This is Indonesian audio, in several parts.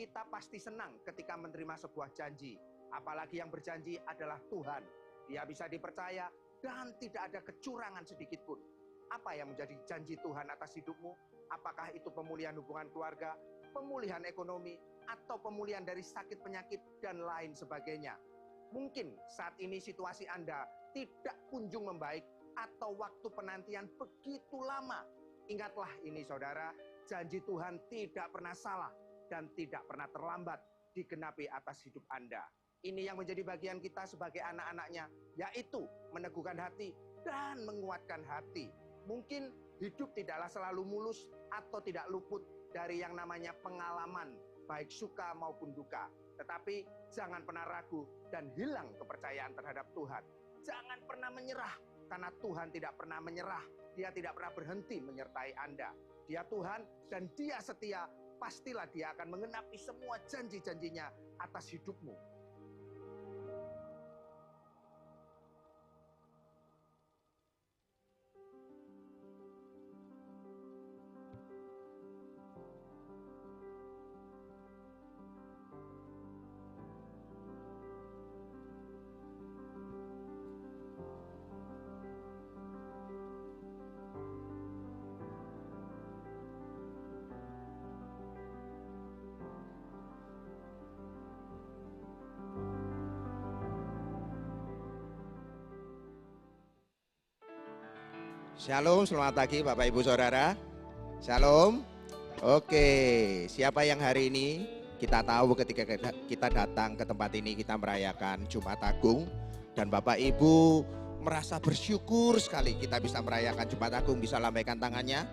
Kita pasti senang ketika menerima sebuah janji. Apalagi yang berjanji adalah Tuhan. Dia bisa dipercaya dan tidak ada kecurangan sedikit pun. Apa yang menjadi janji Tuhan atas hidupmu? Apakah itu pemulihan hubungan keluarga, pemulihan ekonomi, atau pemulihan dari sakit penyakit dan lain sebagainya? Mungkin saat ini situasi Anda tidak kunjung membaik atau waktu penantian begitu lama. Ingatlah ini saudara, janji Tuhan tidak pernah salah dan tidak pernah terlambat digenapi atas hidup Anda. Ini yang menjadi bagian kita sebagai anak-anaknya, yaitu meneguhkan hati dan menguatkan hati. Mungkin hidup tidaklah selalu mulus atau tidak luput dari yang namanya pengalaman, baik suka maupun duka. Tetapi jangan pernah ragu dan hilang kepercayaan terhadap Tuhan. Jangan pernah menyerah, karena Tuhan tidak pernah menyerah. Dia tidak pernah berhenti menyertai Anda. Dia Tuhan dan Dia setia. Pastilah Dia akan mengenapi semua janji-janjinya atas hidupmu. Shalom, selamat pagi Bapak Ibu Saudara. Shalom. Oke, siapa yang hari ini kita tahu ketika kita datang ke tempat ini kita merayakan Jumat Agung, dan Bapak Ibu merasa bersyukur sekali kita bisa merayakan Jumat Agung, bisa lambaikan tangannya.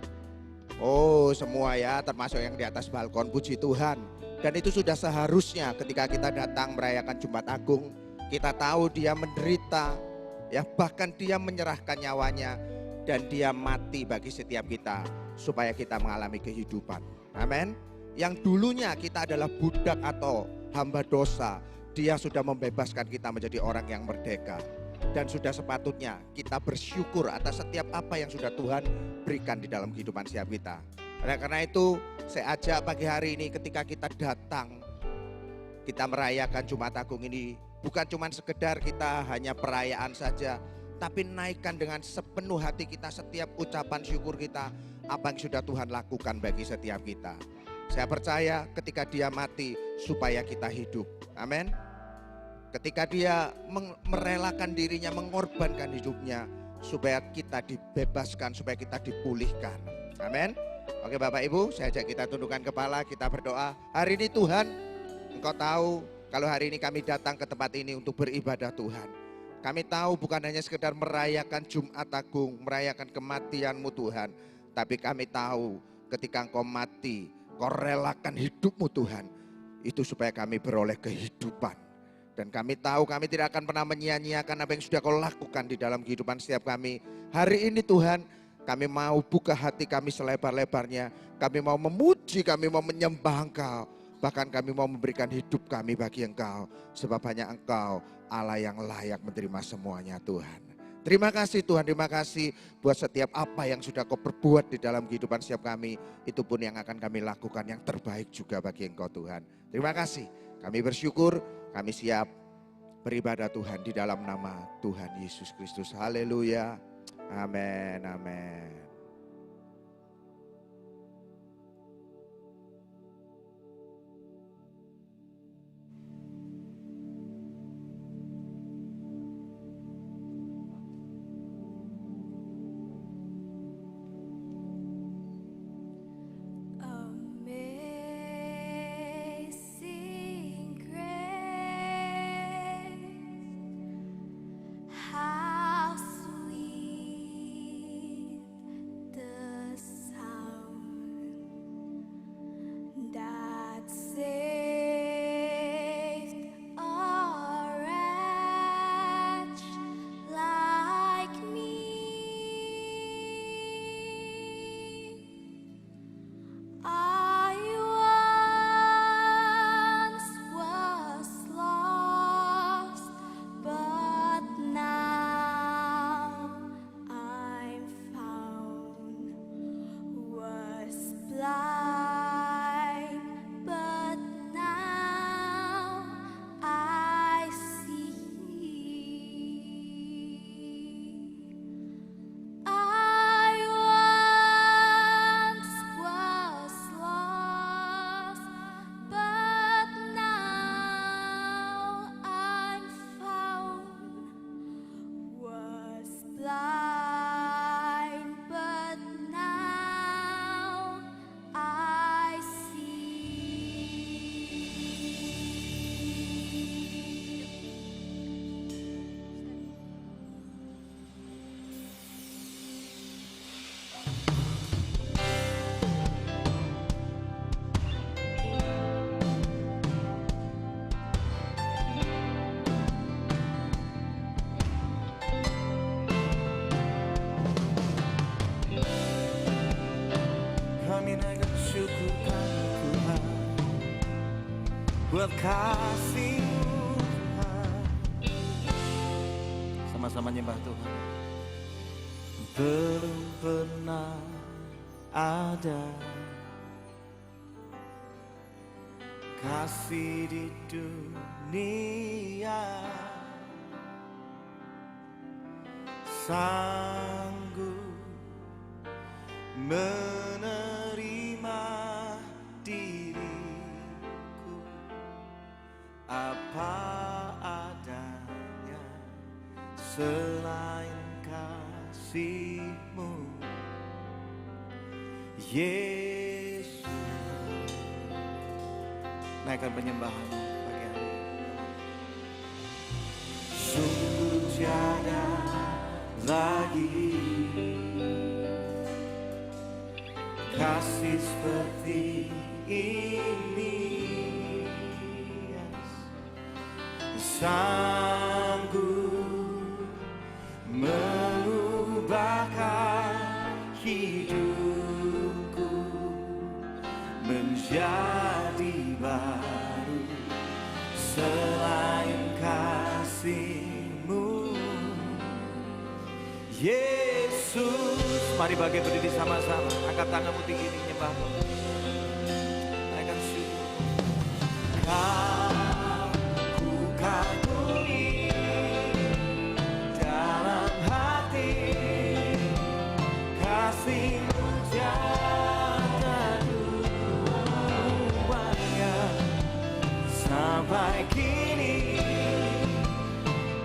Oh, semua ya, termasuk yang di atas balkon, puji Tuhan. Dan itu sudah seharusnya ketika kita datang merayakan Jumat Agung, kita tahu Dia menderita, ya bahkan Dia menyerahkan nyawanya. Dan Dia mati bagi setiap kita supaya kita mengalami kehidupan. Amin. Yang dulunya kita adalah budak atau hamba dosa, Dia sudah membebaskan kita menjadi orang yang merdeka. Dan sudah sepatutnya kita bersyukur atas setiap apa yang sudah Tuhan berikan di dalam kehidupan setiap kita. Oleh karena itu saya ajak pagi hari ini ketika kita datang, kita merayakan Jumat Agung ini bukan cuma sekedar kita hanya perayaan saja, tapi naikkan dengan sepenuh hati kita setiap ucapan syukur kita apa yang sudah Tuhan lakukan bagi setiap kita. Saya percaya ketika Dia mati supaya kita hidup. Amin. Ketika Dia merelakan dirinya, mengorbankan hidupnya supaya kita dibebaskan, supaya kita dipulihkan. Amin. Oke Bapak Ibu, saya ajak kita tundukkan kepala, kita berdoa. Hari ini Tuhan, Engkau tahu kalau hari ini kami datang ke tempat ini untuk beribadah Tuhan. Kami tahu bukan hanya sekedar merayakan Jumat Agung, merayakan kematian-Mu Tuhan. Tapi kami tahu ketika Engkau mati, Kau relakan hidup-Mu Tuhan. Itu supaya kami beroleh kehidupan. Dan kami tahu kami tidak akan pernah menyia-nyiakan apa yang sudah Kau lakukan di dalam kehidupan setiap kami. Hari ini Tuhan, kami mau buka hati kami selebar-lebarnya. Kami mau memuji, kami mau menyembah Engkau. Bahkan kami mau memberikan hidup kami bagi Engkau. Sebab hanya Engkau Allah yang layak menerima semuanya Tuhan. Terima kasih Tuhan, terima kasih buat setiap apa yang sudah Kau perbuat di dalam kehidupan setiap kami. Itu pun yang akan kami lakukan yang terbaik juga bagi Engkau Tuhan. Terima kasih, kami bersyukur, kami siap beribadah Tuhan di dalam nama Tuhan Yesus Kristus. Haleluya, amin, amin. buat kasih-Mu Tuhan. Sama-sama nyembah Tuhan. Belum pernah ada kasih di dunia sanggup menerima diriku apa adanya selain kasih-Mu, Yesus. Naikkan penyembahan pagi hari ini. Sungguh tiada lagi kasih seperti ini, sanggup mengubahkan hidupku menjadi baru selain kasih-Mu, Yesus. Mari bagi berdiri sama-sama, angkat tanganmu tinggi nih, nyembah Tuhan. Naikkan syukur. Ku kagumi dalam hati kasih-Mu tiada duanya. Sampai kini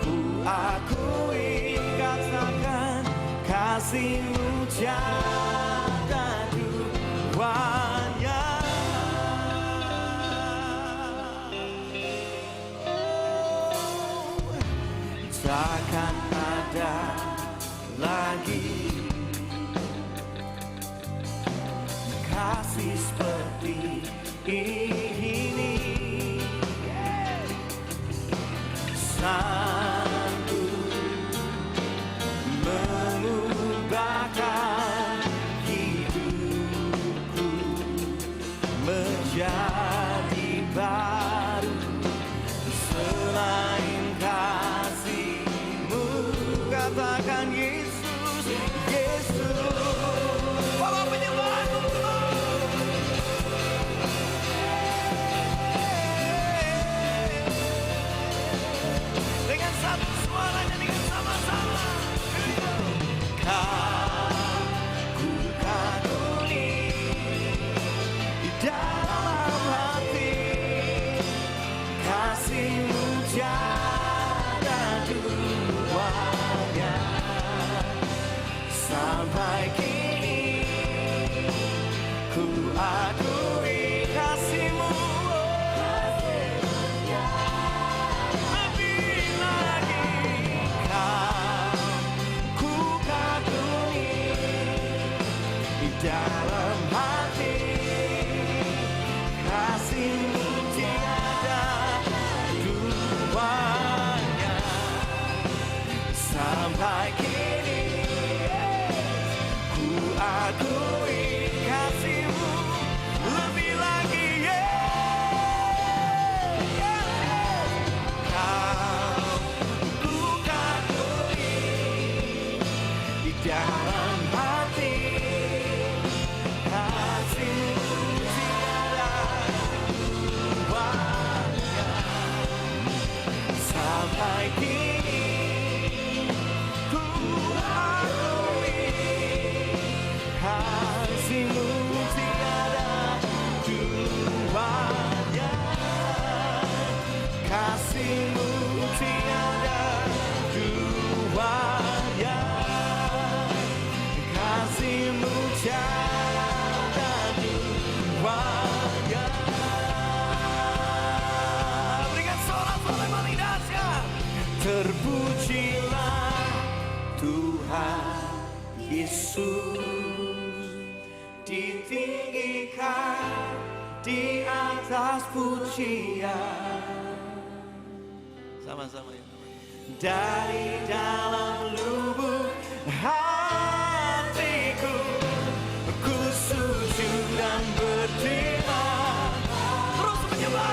ku akui, katakan kasih-Mu tiada duanya. Takkan ada lagi kasih seperti ini, sanggup mengubahkan hidupku menjadi baru selain kasih-Mu. Katakan Yesus, Yesus. Bawa penyembahanmu dengan satu suara, dengan sama-sama. Ku kagumi di dalam hati kasih-Mu tiada duanya. Sampai kini ku akui kasih-Mu lebih lagi. Ku kagumi di dalam hati kasih-Mu tiada duanya. Sampai kini ku akui kasih-Mu lebih lagi, ku kagumi di dalam hati kasih-Mu tiada duanya. Sampai kini ku akui kasih-Mu tiada duanya. Kasih-Mu tiada duanya. Kasih-Mu tiada duanya. Berikan sorak-sorai paling dahsyat. Terpujilah Tuhan Yesus, ditinggikan di atas pujian. Sama-sama ya. Dari dalam lubuk hatiku, ku sujud dan berterima. Terus menyembah,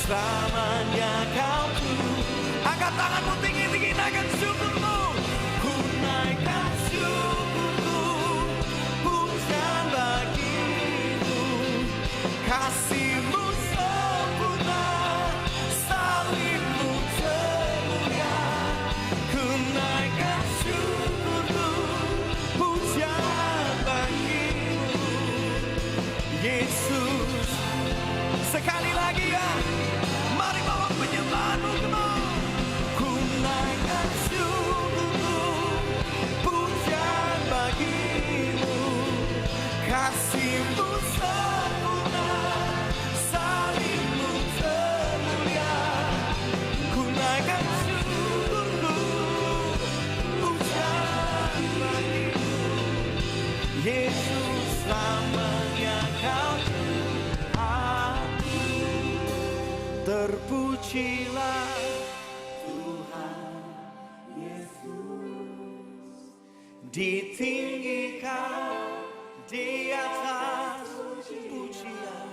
selamanya kau Tuhan. Angkat tanganmu tinggi-tinggi, naikkan syukurmu. Ku naikkan syukurku, pujian bagimu. Kasih-Mu sempurna, salib-Mu termulia. Ku naikkan syukurku, pujian bagimu. Yesus, sekali lagi ya, mari bawa penyembahanmu, come on. Ku naikkan syukurku, pujian bagimu. Kasih-Mu sempurna, salib-Mu termulia. Ku naikkan syukurku, pujian bagimu. Yesus, selamanya kau Tuhan. Terpujilah Tuhan Yesus, ditinggikan di atas pujian.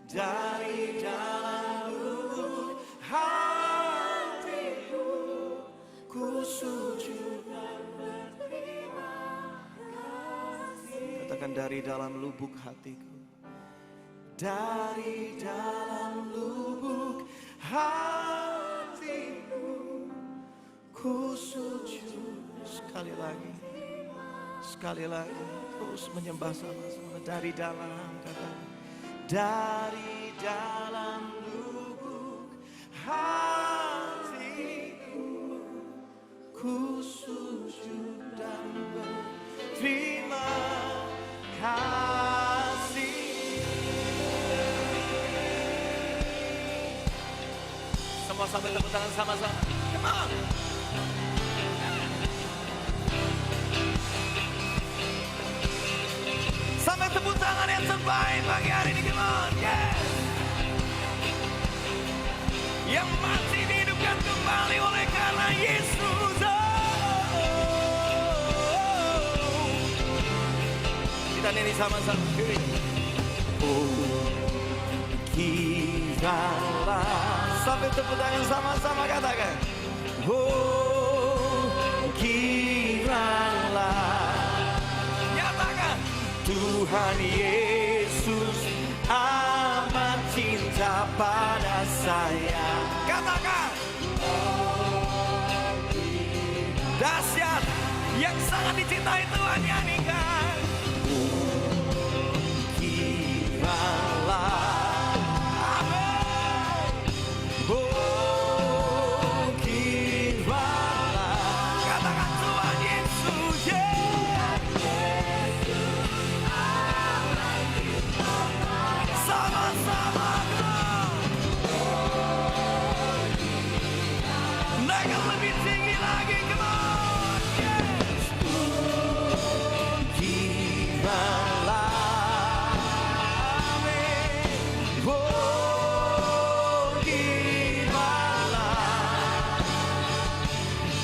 Dari dalam lubuk hatiku, ku sujud dan berterima kasih. Katakan, dari dalam lubuk hatiku. Dari dalam lubuk hatiku, ku sujud. Sekali lagi, terus menyembah sama-sama. Dari dalam, kata, dari dalam lubuk hatiku, ku sujud dan berterima kasih. Semua sampai tepuk tangan sama-sama. Come on. Sampai tepuk tangan yang terbaik pagi hari ini, come on. Yes. Yang mati dihidupkan kembali oleh karena Yesus. Kita nyanyi sama-sama. Oh, kiralah. Sampai tepuk tangan sama-sama, katakan. Oh, kiralah. Nyatakan. Tuhan Yesus amat cinta pada saya. Katakan. Dahsyat, yang sangat dicintai Tuhan, nyanyikan. Kiralah.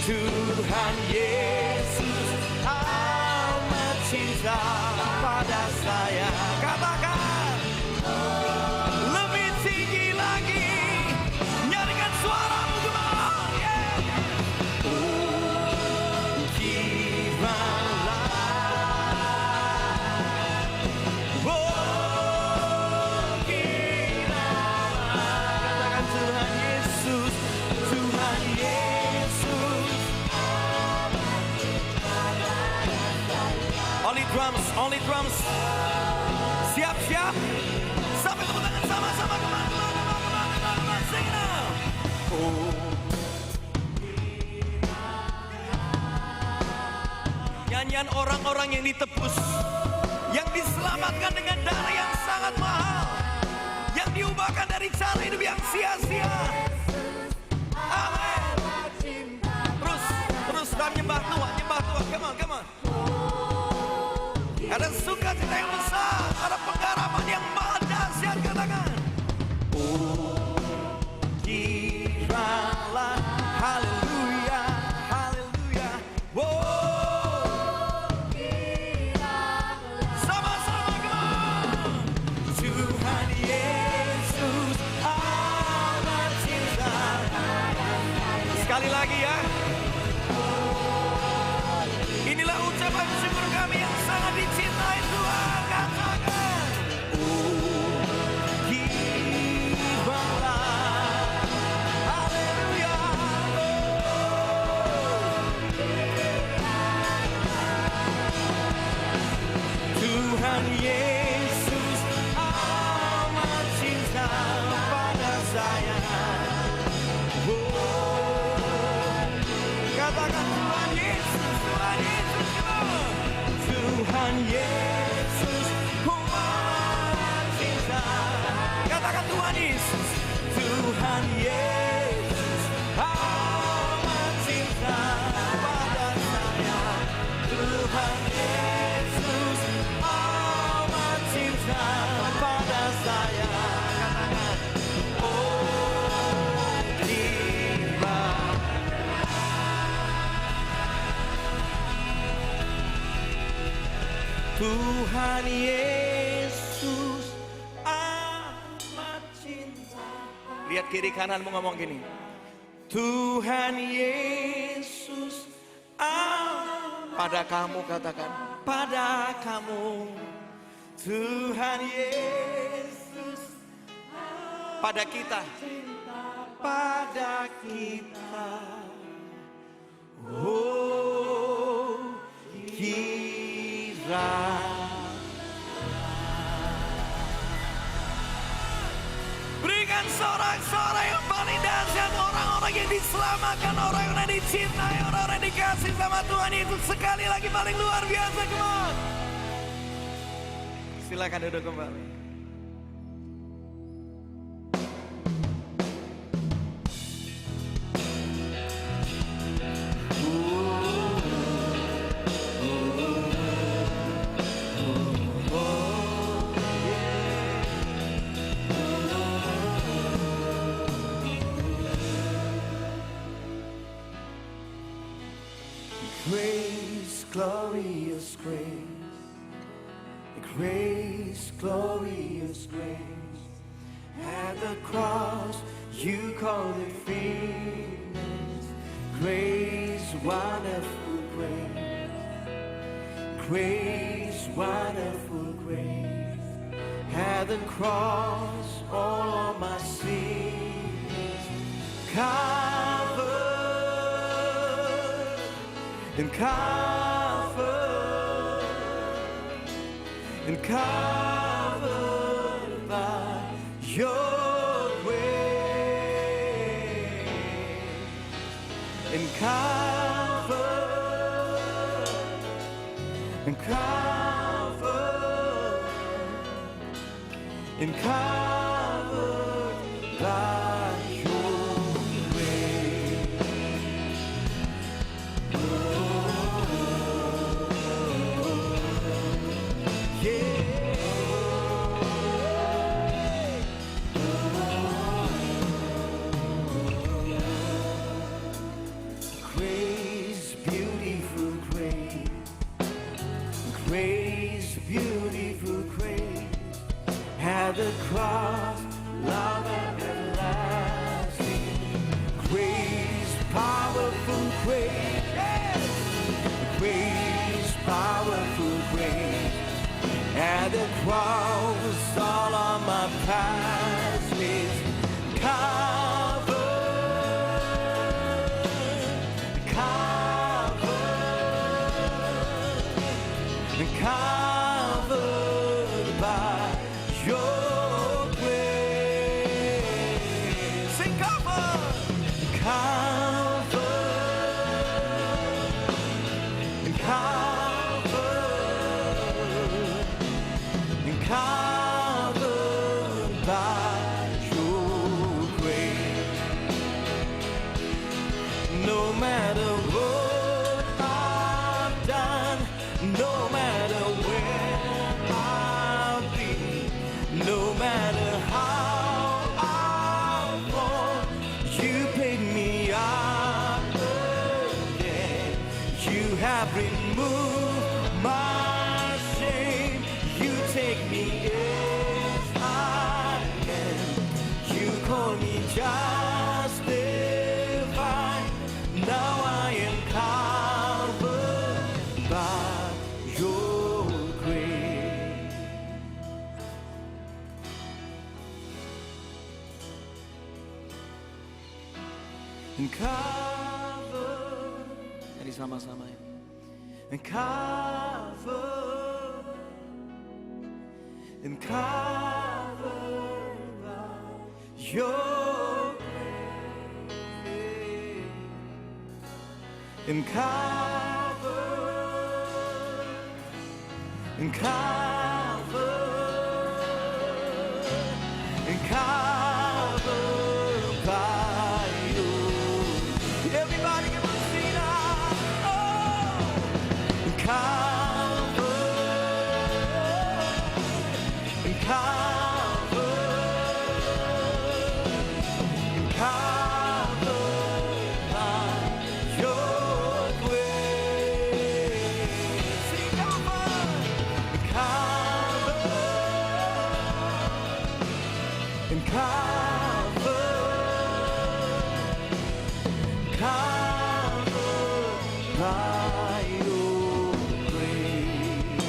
Tuhan Yesus amat cinta pada saya. Katakan lebih tinggi lagi, nyanyikan suaramu, come on, yeah. Kiralah, kiralah. Katakan Tuhan Yesus, Tuhan Yesus. Only drums. Siap-siap. Sampai tepuk tangan sama-sama. Kemana. Sing now. Oh. Nyanyian orang-orang yang ditebus, yang diselamatkan dengan darah yang sangat mahal, yang diubahkan dari cara hidup yang sia-sia. Amin. Terus nyembah Tuhan. Come on. Ada sukacita yang besar, ada pengharapan yang maha dahsyat, katakan. Oh, kiralah, haleluya. Oh, sama-sama, come on. Tuhan Yesus. Yesus, Tuhan cinta. Katakan Tuhan Yesus, Tuhan Yesus, amat cinta pada saya. Tuhan Yesus, amat cinta pada saya. Katakan, oh tiba. Tuhan Yesus amat cinta. Lihat kiri kananmu ngomong gini. Tuhan Yesus pada kamu, katakan pada kamu. Tuhan Yesus pada kita, pada kita. Oh kira. Berikan sorak-sorak yang paling dahsyat, orang-orang yang diselamatkan, orang-orang yang dicintai, orang-orang yang dikasih sama Tuhan Yesus sekali lagi paling luar biasa. Come on. Silakan duduk kembali. Grace, glorious grace, grace, glorious grace. At the cross, you called it famous. Grace, wonderful grace, grace, wonderful grace. At the cross, all of my sins covered. And covered by your grace, and covered by your grace, beautiful grace, at the cross, love everlasting, grace, powerful grace, yes. Grace, powerful grace, at the cross, all of my past is covered. Covered by your grace. Sing covered. Covered by your grace. No matter what I've done, no matter where I'll be, no matter how I'll fall, you pick me up again. You have removed my shame. You take me as I am. You call me justified. Now I am covered by your grace. And covered. Jadi sama-sama ya. And covered. And covered by your grace. And covered. covered by you. Everybody can sing now. Oh, covered by your grace. Sing covered and covered by your grace.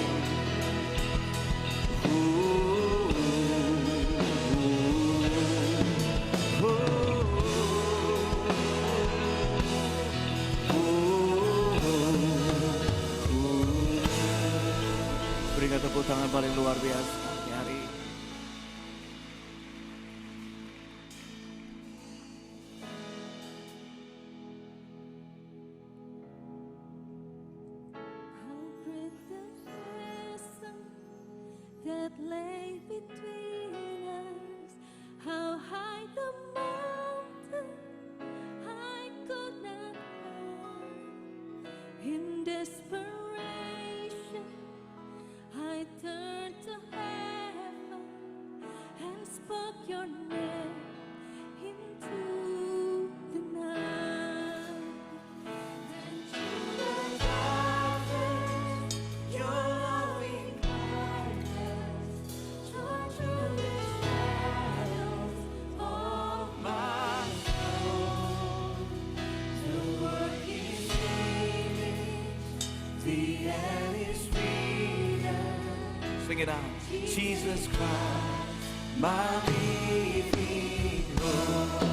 Berikan tepuk tangan paling luar biasa di hari ini. How great the chasm that lay between us, how high the mountain I could not climb. In desperation, I turned to heaven and spoke your name into the night. Then through the darkness, your loving kindness shone through the shadows of my soul. The work is finished, the end is freedom. Sing it out. Jesus Christ, my living hope.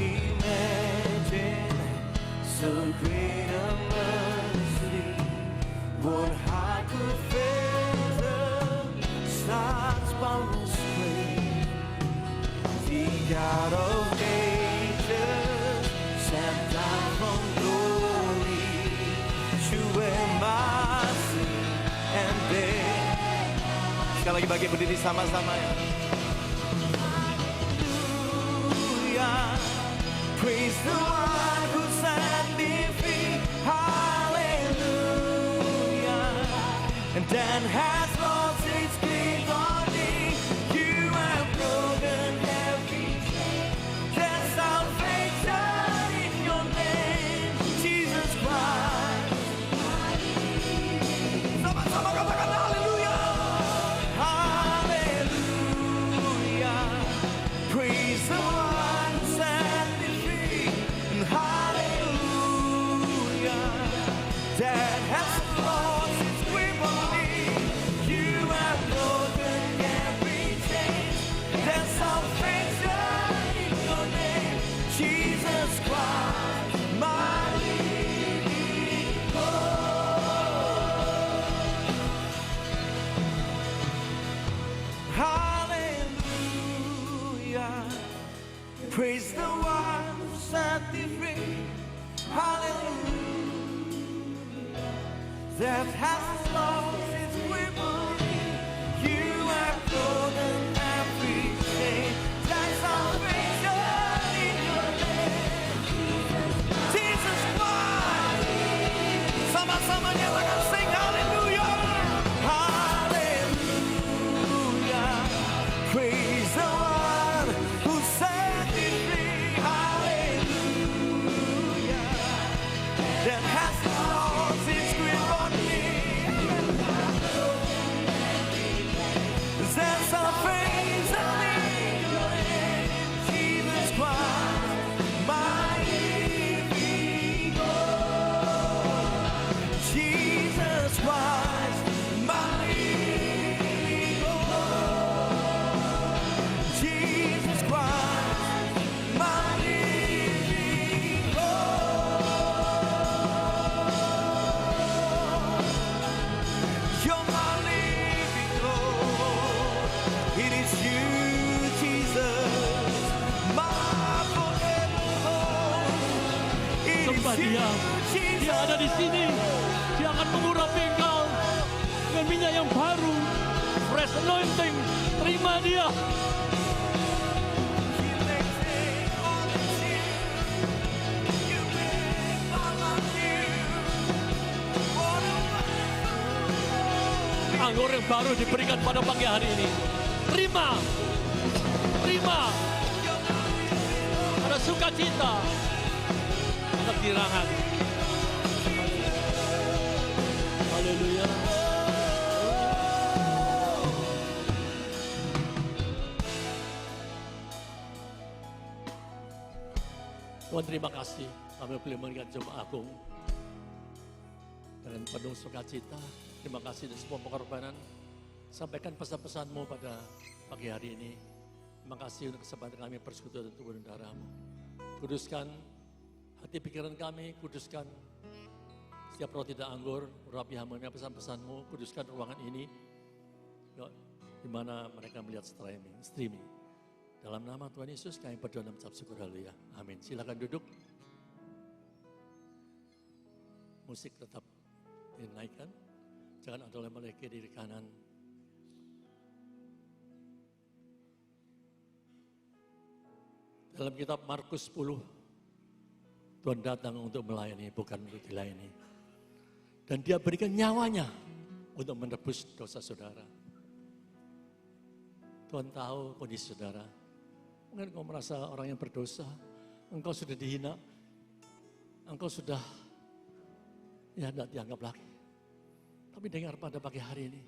Imagine so great a mercy, what I could fathom, such boundless grace. The God of ages sat down from glory to wear my sin and death. Sekali lagi bagi berdiri sama-sama ya. Hallelujah, praise the one who set me free. Hallelujah, and then has lost its grip on me. You have broken every chain. There's salvation in your name, Jesus Christ. Sama-sama katakan haleluya. Haleluya, praise the one who set me free. And hallelujah, that has lost its grip on me. You have broken every chain. There's salvation in your name, Jesus Christ, my living hope. Hallelujah, praise the one who set thee free. Hallelujah, that has lost its grip on me. You have broken every chain. There's salvation in your name, Jesus Christ. Sama-sama nyatakan sing hallelujah. Hallelujah, praise the one who set me free. Hallelujah, that has lost its grip on me. Haleluya. Dia ada di sini. Dia akan mengurapi engkau dengan minyak yang baru. Fresh anointing. Terima dia. Anggur yang baru diberikan pada pagi hari ini. Terima. Terima. Ada sukacita. Ada girangan. Haleluya. Tuhan, terima kasih. Kami boleh memberikan jemaat agung dengan penuh sukacita. Terima kasih untuk semua pengorbanan. Sampaikan pesan-pesan-Mu pada pagi hari ini. Terima kasih untuk kesempatan kami bersekutu dengan tubuh dan darah-Mu. Kuduskan hati pikiran kami, kuduskan setiap roti dan anggur, urapi hamba-Mu pesan-pesan-Mu, kuduskan ruangan ini, di mana mereka melihat streaming. Dalam nama Tuhan Yesus kami berdoa dan mengucap syukur, haleluya. Amin. Silakan duduk. Musik tetap dinaikkan. Jangan ada oleh mereka di kanan. Dalam kitab Markus 10, Tuhan datang untuk melayani, bukan untuk dilayani. Dan dia berikan nyawanya untuk menebus dosa saudara. Tuhan tahu kondisi saudara. Mungkin kau merasa orang yang berdosa, engkau sudah dihina, engkau sudah tidak dianggap lagi. Tapi dengar pada pagi hari ini,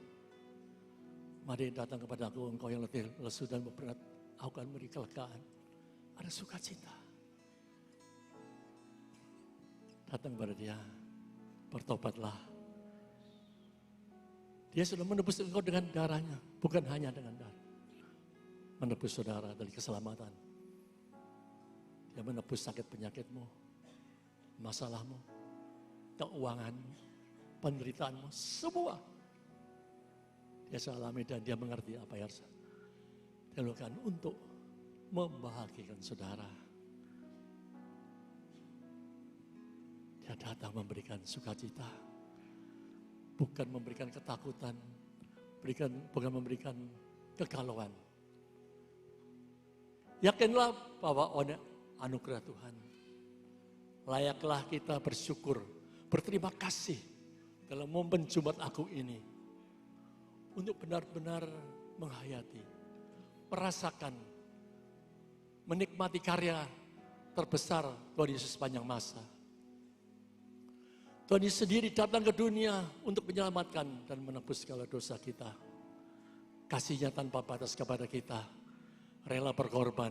mari datang kepada aku, engkau yang letih, lesu dan berat, aku akan beri kelegaan. Ada sukacita. Datang kepada dia, bertobatlah. Dia sudah menebus engkau dengan darahnya, bukan hanya dengan darah. Menebus saudara dari keselamatan. Dia menebus sakit penyakitmu, masalahmu, keuanganmu, penderitaanmu, semua. Dia alami dan dia mengerti apa yang harus dilakukan untuk membahagiakan saudara. Dia datang memberikan sukacita, bukan memberikan ketakutan, bukan memberikan kegalauan. Yakinlah bahwa anugerah Tuhan. Layaklah kita bersyukur, berterima kasih dalam momen Jumat Agung ini. Untuk benar-benar menghayati, merasakan, menikmati karya terbesar Tuhan Yesus sepanjang masa. Tuhan Yesus sendiri datang ke dunia untuk menyelamatkan dan menebus segala dosa kita. Kasih-Nya tanpa batas kepada kita. Rela berkorban,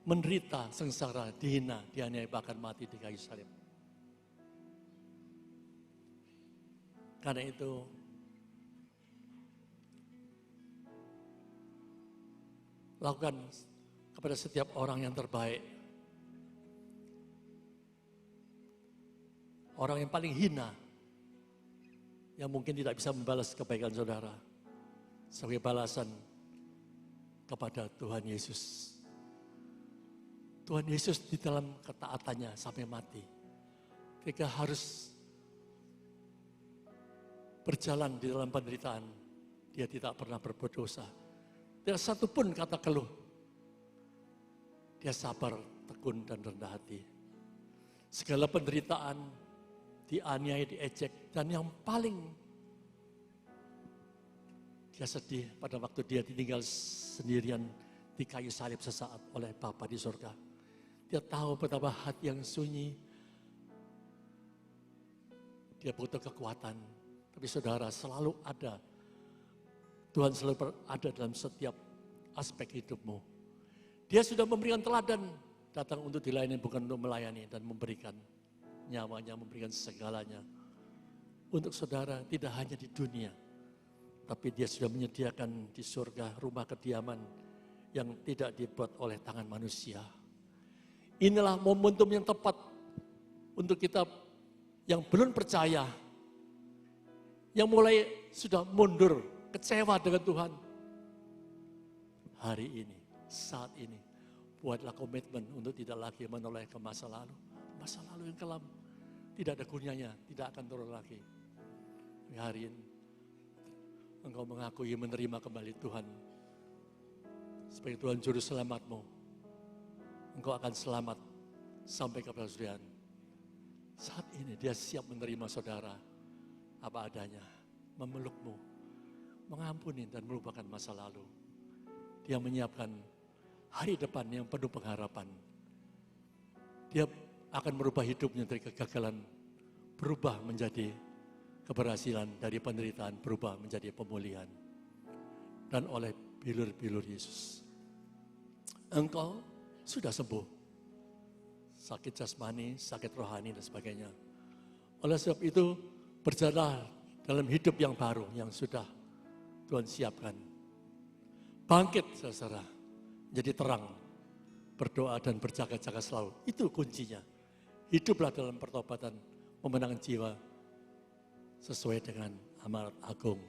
menderita, sengsara, dihina, dianiaya, bahkan mati di kayu salib. Karena itu, lakukan kepada setiap orang yang terbaik. Orang yang paling hina, yang mungkin tidak bisa membalas kebaikan saudara. Sebagai balasan kepada Tuhan Yesus. Tuhan Yesus di dalam ketaatannya sampai mati. Ketika harus berjalan di dalam penderitaan, dia tidak pernah berbuat dosa. Tidak satu pun kata keluh. Dia sabar, tekun, dan rendah hati. Segala penderitaan, dianiaya, diejek, dan yang paling dia sedih pada waktu dia ditinggal sendirian di kayu salib sesaat oleh Bapa di surga. Dia tahu betapa hati yang sunyi. Dia butuh kekuatan. Tapi saudara, selalu ada. Tuhan selalu ada dalam setiap aspek hidupmu. Dia sudah memberikan teladan. Datang untuk dilayani, bukan untuk melayani dan memberikan nyawanya, memberikan segalanya. Untuk saudara, tidak hanya di dunia. Tapi dia sudah menyediakan di surga rumah kediaman yang tidak dibuat oleh tangan manusia. Inilah momentum yang tepat untuk kita yang belum percaya, yang mulai sudah mundur, kecewa dengan Tuhan. Hari ini, saat ini, buatlah komitmen untuk tidak lagi menoleh ke masa lalu yang kelam. tidak ada kurnianya, tidak akan turun lagi. Tapi hari ini, engkau mengakui menerima kembali Tuhan sebagai Tuhan Juru Selamatmu. Engkau akan selamat sampai kepada Tuhan. Saat ini dia siap menerima saudara apa adanya, memelukmu, mengampuni dan melupakan masa lalu. Dia menyiapkan hari depan yang penuh pengharapan. Dia akan merubah hidupnya dari kegagalan, berubah menjadi keberhasilan, dari penderitaan berubah menjadi pemulihan. Dan oleh bilur-bilur Yesus, engkau sudah sembuh. Sakit jasmani, sakit rohani dan sebagainya. Oleh sebab itu, berjalan dalam hidup yang baru yang sudah Tuhan siapkan. Bangkit saudara, jadi terang, berdoa dan berjaga-jaga selalu. Itu kuncinya. Hiduplah dalam pertobatan, pemenangan jiwa sesuai dengan amanat agung.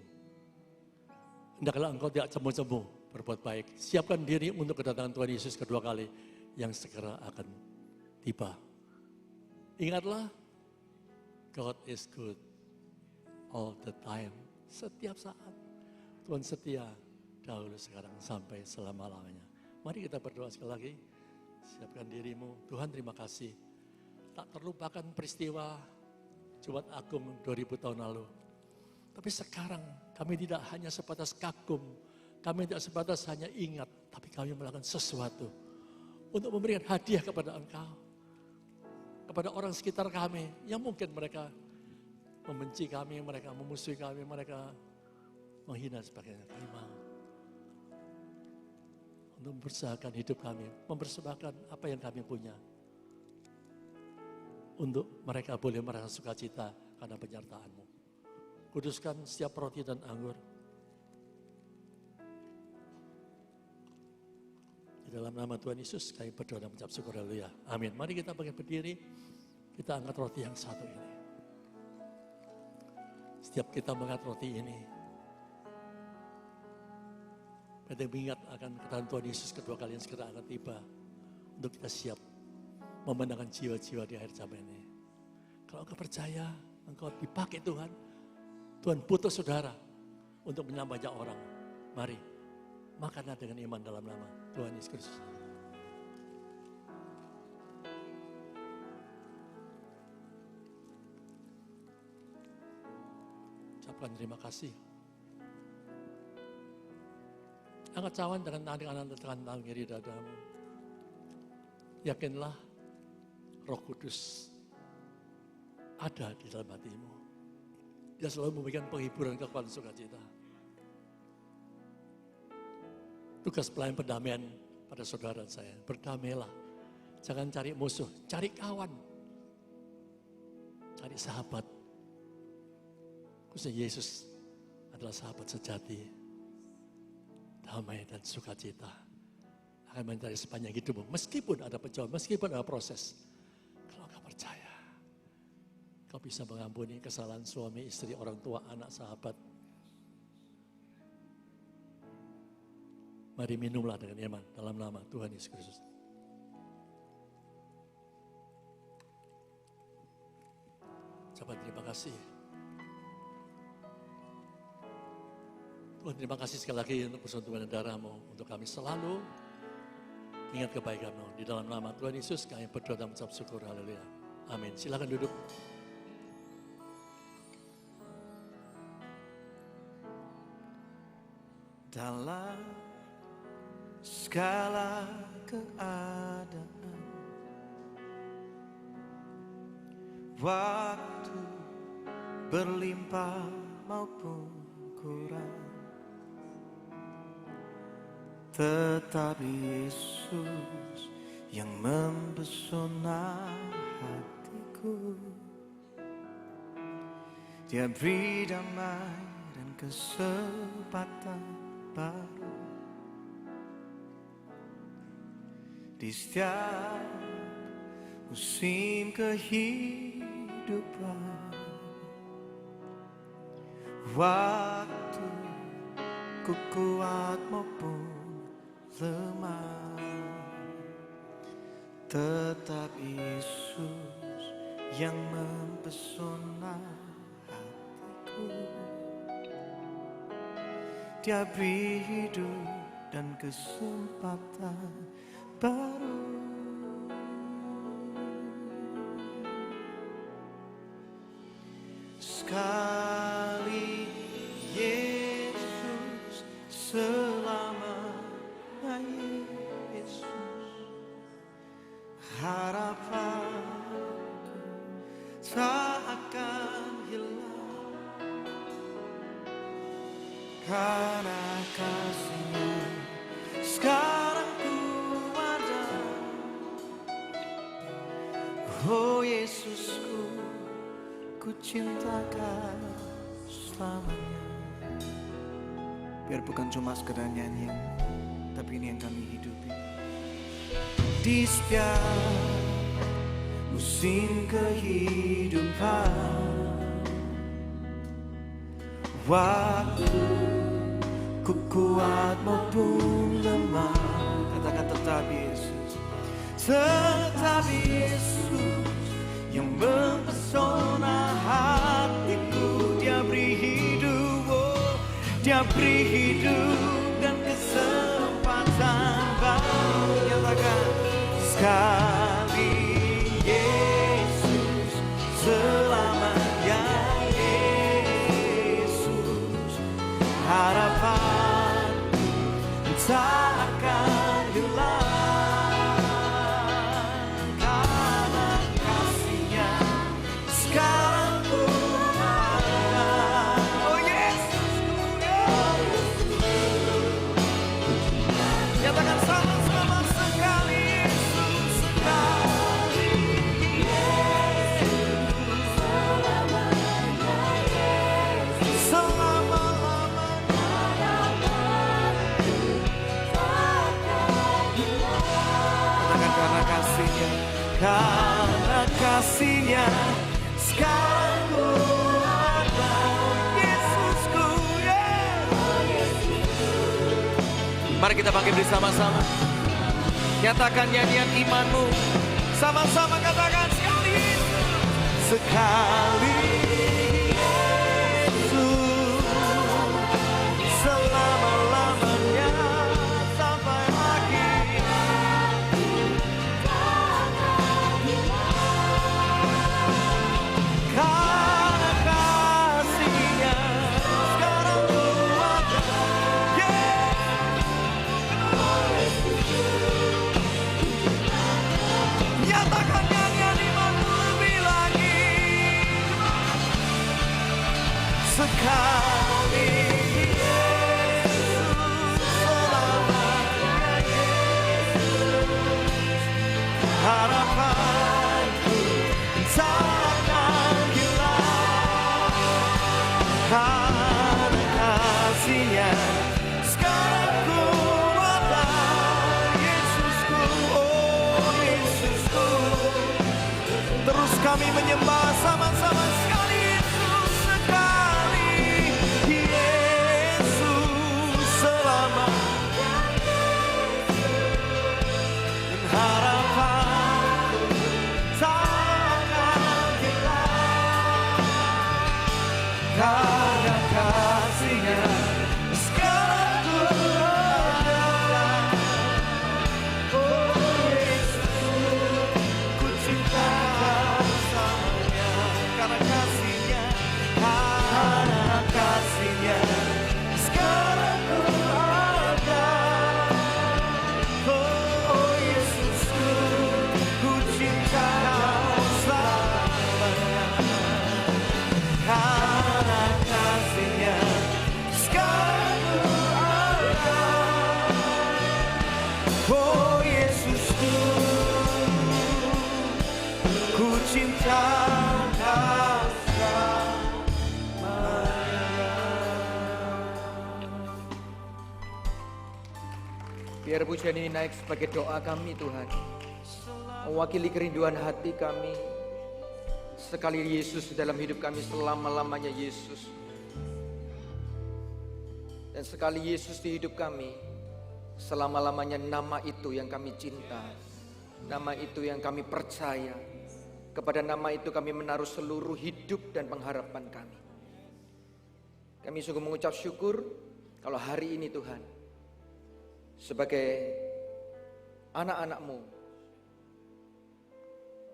Hendaklah engkau tidak cemu-cemu berbuat baik. Siapkan diri untuk kedatangan Tuhan Yesus kedua kali yang segera akan tiba. Ingatlah, God is good all the time. Setiap saat. Tuhan setia dahulu, sekarang, sampai selama-lamanya. Mari kita berdoa sekali lagi. Siapkan dirimu. Tuhan terima kasih. Tak terlupakan peristiwa Jumat Agung 2000 tahun lalu. Tapi sekarang kami tidak hanya sebatas kagum. Kami tidak sebatas hanya ingat. Tapi kami melakukan sesuatu untuk memberikan hadiah kepada Engkau. Kepada orang sekitar kami yang mungkin mereka membenci kami, mereka memusuhi kami, mereka menghina sebagainya. Kami mau untuk mempersembahkan hidup kami, mempersembahkan apa yang kami punya. Untuk mereka boleh merasa sukacita karena penyertaan-Mu. Kuduskan setiap roti dan anggur. Di dalam nama Tuhan Yesus kami berdoa dan mengucap syukur, haleluya. Amin. Mari kita berdiri, kita angkat roti yang satu ini. Setiap kita mengangkat roti ini, kita mengingat akan kedatangan Tuhan Yesus kedua kali yang segera akan tiba. Untuk kita siap memenangkan jiwa-jiwa di akhir zaman ini. Kalau engkau percaya, engkau dipakai Tuhan, Tuhan butuh saudara untuk menyambut banyak orang. Mari, makanlah dengan iman dalam nama Tuhan Yesus Kristus. Ucapkan terima kasih. Angkat cawan dengan tangan kanan dan tangan kiri dadamu. Yakinlah Roh Kudus ada di dalam hatimu. Dia selalu memberikan penghiburan, kekuatan, sukacita. Tugas pelayan perdamaian pada saudara dan saya. Berdamailah. Jangan cari musuh, cari kawan. Cari sahabat. Khususnya Yesus adalah sahabat sejati. Damai dan sukacita akan mencari sepanjang hidupmu. Meskipun ada pencobaan, meskipun ada proses. Kalau kau percaya, kau bisa mengampuni kesalahan suami, istri, orang tua, anak, sahabat. Mari minumlah dengan iman dalam nama Tuhan Yesus Kristus. Ucapan terima kasih. Tuhan terima kasih sekali lagi untuk persentuhan darah-Mu. Untuk kami selalu ingat kebaikan-Mu. Di dalam nama Tuhan Yesus kami berdoa dan mengucap syukur. Haleluya. Amin. Silakan duduk. Dalam segala keadaan, waktu berlimpah maupun kurang, tetap Yesus yang mempesona hatiku. Dia beri damai dan kesempatan baru di setiap musim kehidupan. Waktu ku kuat maupun lemah, tetap Yesus yang mempesona hatiku. Dia beri hidup dan kesempatan baru. Sekali Yesus, selamanya Yesus, harapanku tak akan hilang karena kasih-Nya sekarang ku ada. Oh Yesusku, ku cintakan selamanya. Biar bukan cuma sekedar nyanyian, tapi ini yang kami hidupi. Di setiap musim kehidupan, waktu ku kuat maupun lemah, katakan tetap Yesus, tetap Yesus yang mempesona hatiku. Dia beri hidup, oh, Dia beri hidup dan kesempatan baru. Nyatakan sekali Yesus, selamanya Yesus, harapanku tak akan hilang karena kasih-Nya sekarang ku ada. Oh Yesusku, nyatakan sama-sama sekali Yesus, sekali Yesus, karena kasih-Nya sekarang ku ada. Yesusku, mari kita bangkit bersama-sama, nyatakan nyanyian imanmu, sama-sama katakan sekali Yesus, sekali Yesus, selama-lamanya sampai akhir. Karena kasih-Nya sekarang ku ada. Nyatakan nyanyian imanmu lebih lagi. Sekali Yesus, selamanya Yesus, harapanku tak akan hilang karena kasih-Nya sekarang ku ada. Yesusku, oh Yesusku, terus kami menyembah sama-sama sekali Yesus, sekali Yesus, selamanya dan harapanku tak akan hilang karena kasih-Nya sekarang ku ada. Oh Yesus, ku cintakan samanya karena kasih-Nya, karena kasih-Nya sekarang ku ada. Oh Yesusku, ku cintakan selamanya karena kasih-Nya sekarang ku ada. Oh Yesusku, ku cintakan selamanya. Biar pujian ini naik sebagai doa kami Tuhan, mewakili kerinduan hati kami. Sekali Yesus di dalam hidup kami, selama-lamanya Yesus. Dan sekali Yesus di hidup kami, selama-lamanya nama itu yang kami cinta, nama itu yang kami percaya, Kepada nama itu kami menaruh seluruh hidup dan pengharapan kami. Kami sungguh mengucap syukur kalau hari ini Tuhan, sebagai anak-anak-Mu,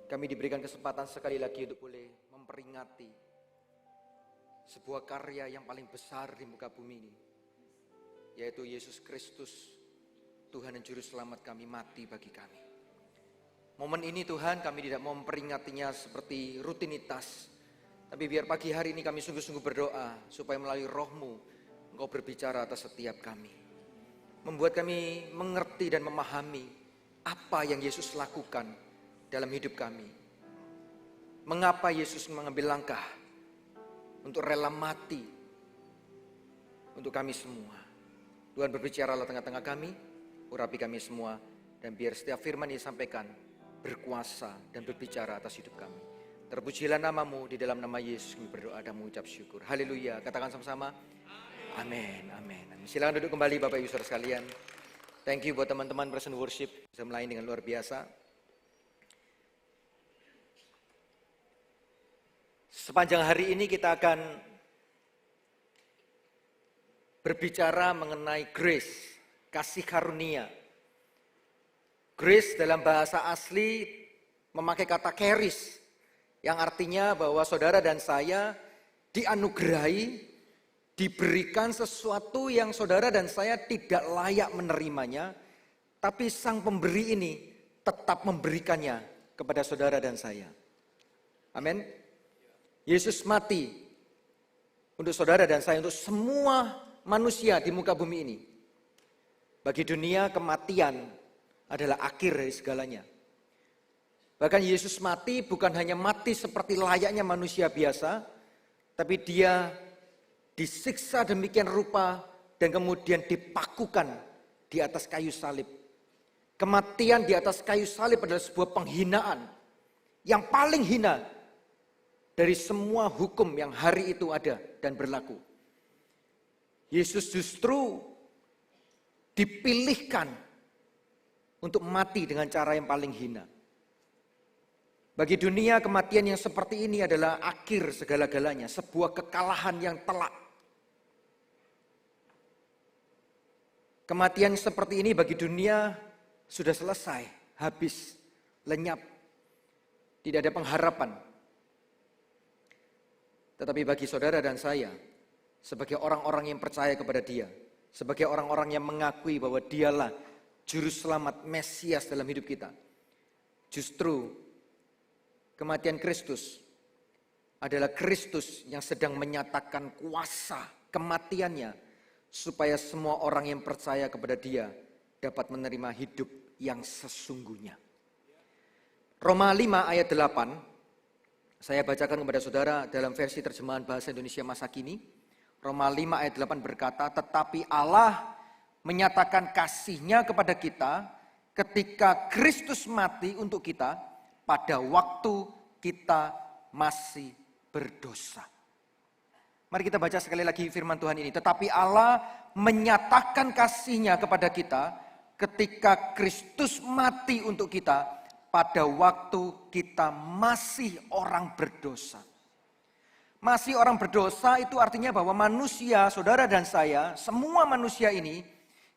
kami diberikan kesempatan sekali lagi untuk boleh memperingati sebuah karya yang paling besar di muka bumi ini, yaitu Yesus Kristus, Tuhan dan Juru Selamat kami, mati bagi kami. Momen ini Tuhan, kami tidak mau memperingatinya seperti rutinitas, tapi biar pagi hari ini kami sungguh-sungguh berdoa supaya melalui Roh-Mu Engkau berbicara atas setiap kami, membuat kami mengerti dan memahami apa yang Yesus lakukan dalam hidup kami. Mengapa Yesus mengambil langkah untuk rela mati untuk kami semua. Tuhan berbicaralah tengah-tengah kami, urapi kami semua, dan biar setiap firman yang disampaikan berkuasa dan berbicara atas hidup kami. Terpujilah nama-Mu, di dalam nama Yesus kami berdoa dan mengucap syukur. Haleluya, katakan sama-sama. Amin, amin. Silakan duduk kembali Bapak Ibu Saudara sekalian. Thank you buat teman-teman present worship, bisa melayani dengan luar biasa. Sepanjang hari ini kita akan berbicara mengenai grace, kasih karunia. Grace dalam bahasa asli memakai kata charis, yang artinya bahwa saudara dan saya dianugerahi, diberikan sesuatu yang saudara dan saya tidak layak menerimanya, tapi sang pemberi ini tetap memberikannya kepada saudara dan saya. Amin. Yesus mati untuk saudara dan saya, untuk semua manusia di muka bumi ini. Bagi dunia, kematian adalah akhir dari segalanya. Bahkan Yesus mati bukan hanya mati seperti layaknya manusia biasa, tapi dia disiksa demikian rupa dan kemudian dipakukan di atas kayu salib. Kematian di atas kayu salib adalah sebuah penghinaan yang paling hina dari semua hukum yang hari itu ada dan berlaku. Yesus justru dipilihkan untuk mati dengan cara yang paling hina. Bagi dunia, kematian yang seperti ini adalah akhir segala-galanya, sebuah kekalahan yang telak. Kematian seperti ini bagi dunia sudah selesai, habis, lenyap, tidak ada pengharapan. Tetapi bagi saudara dan saya, sebagai orang-orang yang percaya kepada Dia, sebagai orang-orang yang mengakui bahwa Dialah Juru Selamat Mesias dalam hidup kita, justru kematian Kristus adalah Kristus yang sedang menyatakan kuasa kematiannya supaya semua orang yang percaya kepada Dia dapat menerima hidup yang sesungguhnya. Roma 5 ayat 8, saya bacakan kepada saudara dalam versi terjemahan bahasa Indonesia masa kini. Roma 5 ayat 8 berkata, tetapi Allah menyatakan kasih-Nya kepada kita ketika Kristus mati untuk kita pada waktu kita masih berdosa. Mari kita baca sekali lagi firman Tuhan ini. Tetapi Allah menyatakan kasih-Nya kepada kita ketika Kristus mati untuk kita pada waktu kita masih orang berdosa. Masih orang berdosa itu artinya bahwa manusia, saudara dan saya, semua manusia ini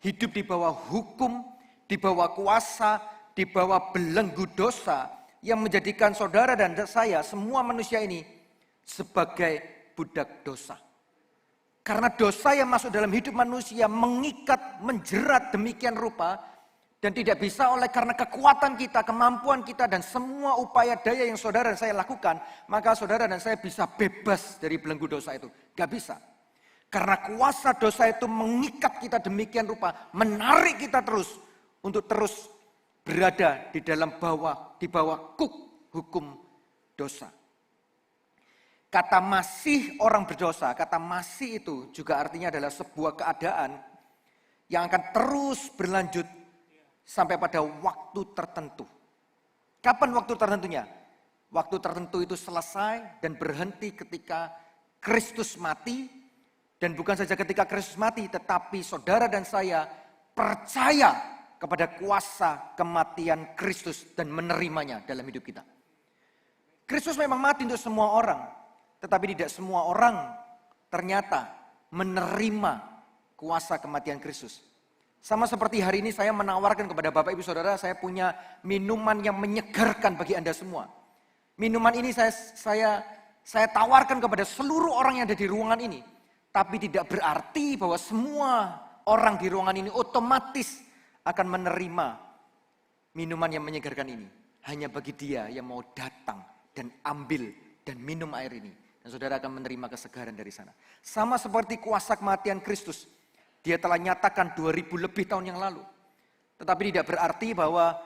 hidup di bawah hukum, di bawah kuasa, di bawah belenggu dosa yang menjadikan saudara dan saya, semua manusia ini sebagai budak dosa. Karena dosa yang masuk dalam hidup manusia mengikat, menjerat demikian rupa, dan tidak bisa oleh karena kekuatan kita, kemampuan kita, dan semua upaya daya yang saudara dan saya lakukan, maka saudara dan saya bisa bebas dari belenggu dosa itu. Gak bisa. Karena kuasa dosa itu mengikat kita demikian rupa, menarik kita terus untuk terus berada di dalam di bawah hukum dosa. Kata masih orang berdosa, kata masih itu juga artinya adalah sebuah keadaan yang akan terus berlanjut sampai pada waktu tertentu. Kapan waktu tertentunya? Waktu tertentu itu selesai dan berhenti ketika Kristus mati. Dan bukan saja ketika Kristus mati, tetapi saudara dan saya percaya kepada kuasa kematian Kristus dan menerimanya dalam hidup kita. Kristus memang mati untuk semua orang, tetapi tidak semua orang ternyata menerima kuasa kematian Kristus. Sama seperti hari ini saya menawarkan kepada Bapak Ibu Saudara, saya punya minuman yang menyegarkan bagi Anda semua. Minuman ini saya tawarkan kepada seluruh orang yang ada di ruangan ini. Tapi tidak berarti bahwa semua orang di ruangan ini otomatis akan menerima minuman yang menyegarkan ini. Hanya bagi dia yang mau datang dan ambil dan minum air ini. Dan saudara akan menerima kesegaran dari sana. Sama seperti kuasa kematian Kristus. Dia telah nyatakan 2000 lebih tahun yang lalu. Tetapi tidak berarti bahwa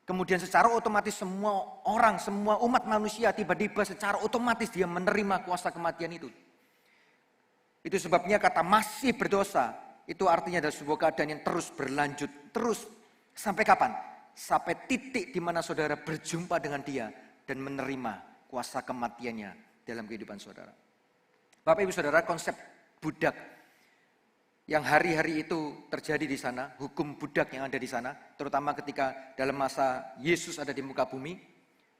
kemudian secara otomatis semua orang, semua umat manusia tiba-tiba secara otomatis dia menerima kuasa kematian itu. Itu sebabnya kata masih berdosa, itu artinya adalah sebuah keadaan yang terus berlanjut. Terus sampai kapan? Sampai titik di mana saudara berjumpa dengan dia dan menerima kuasa kematiannya dalam kehidupan saudara. Bapak Ibu Saudara, konsep budak yang hari-hari itu terjadi di sana, hukum budak yang ada di sana, terutama ketika dalam masa Yesus ada di muka bumi,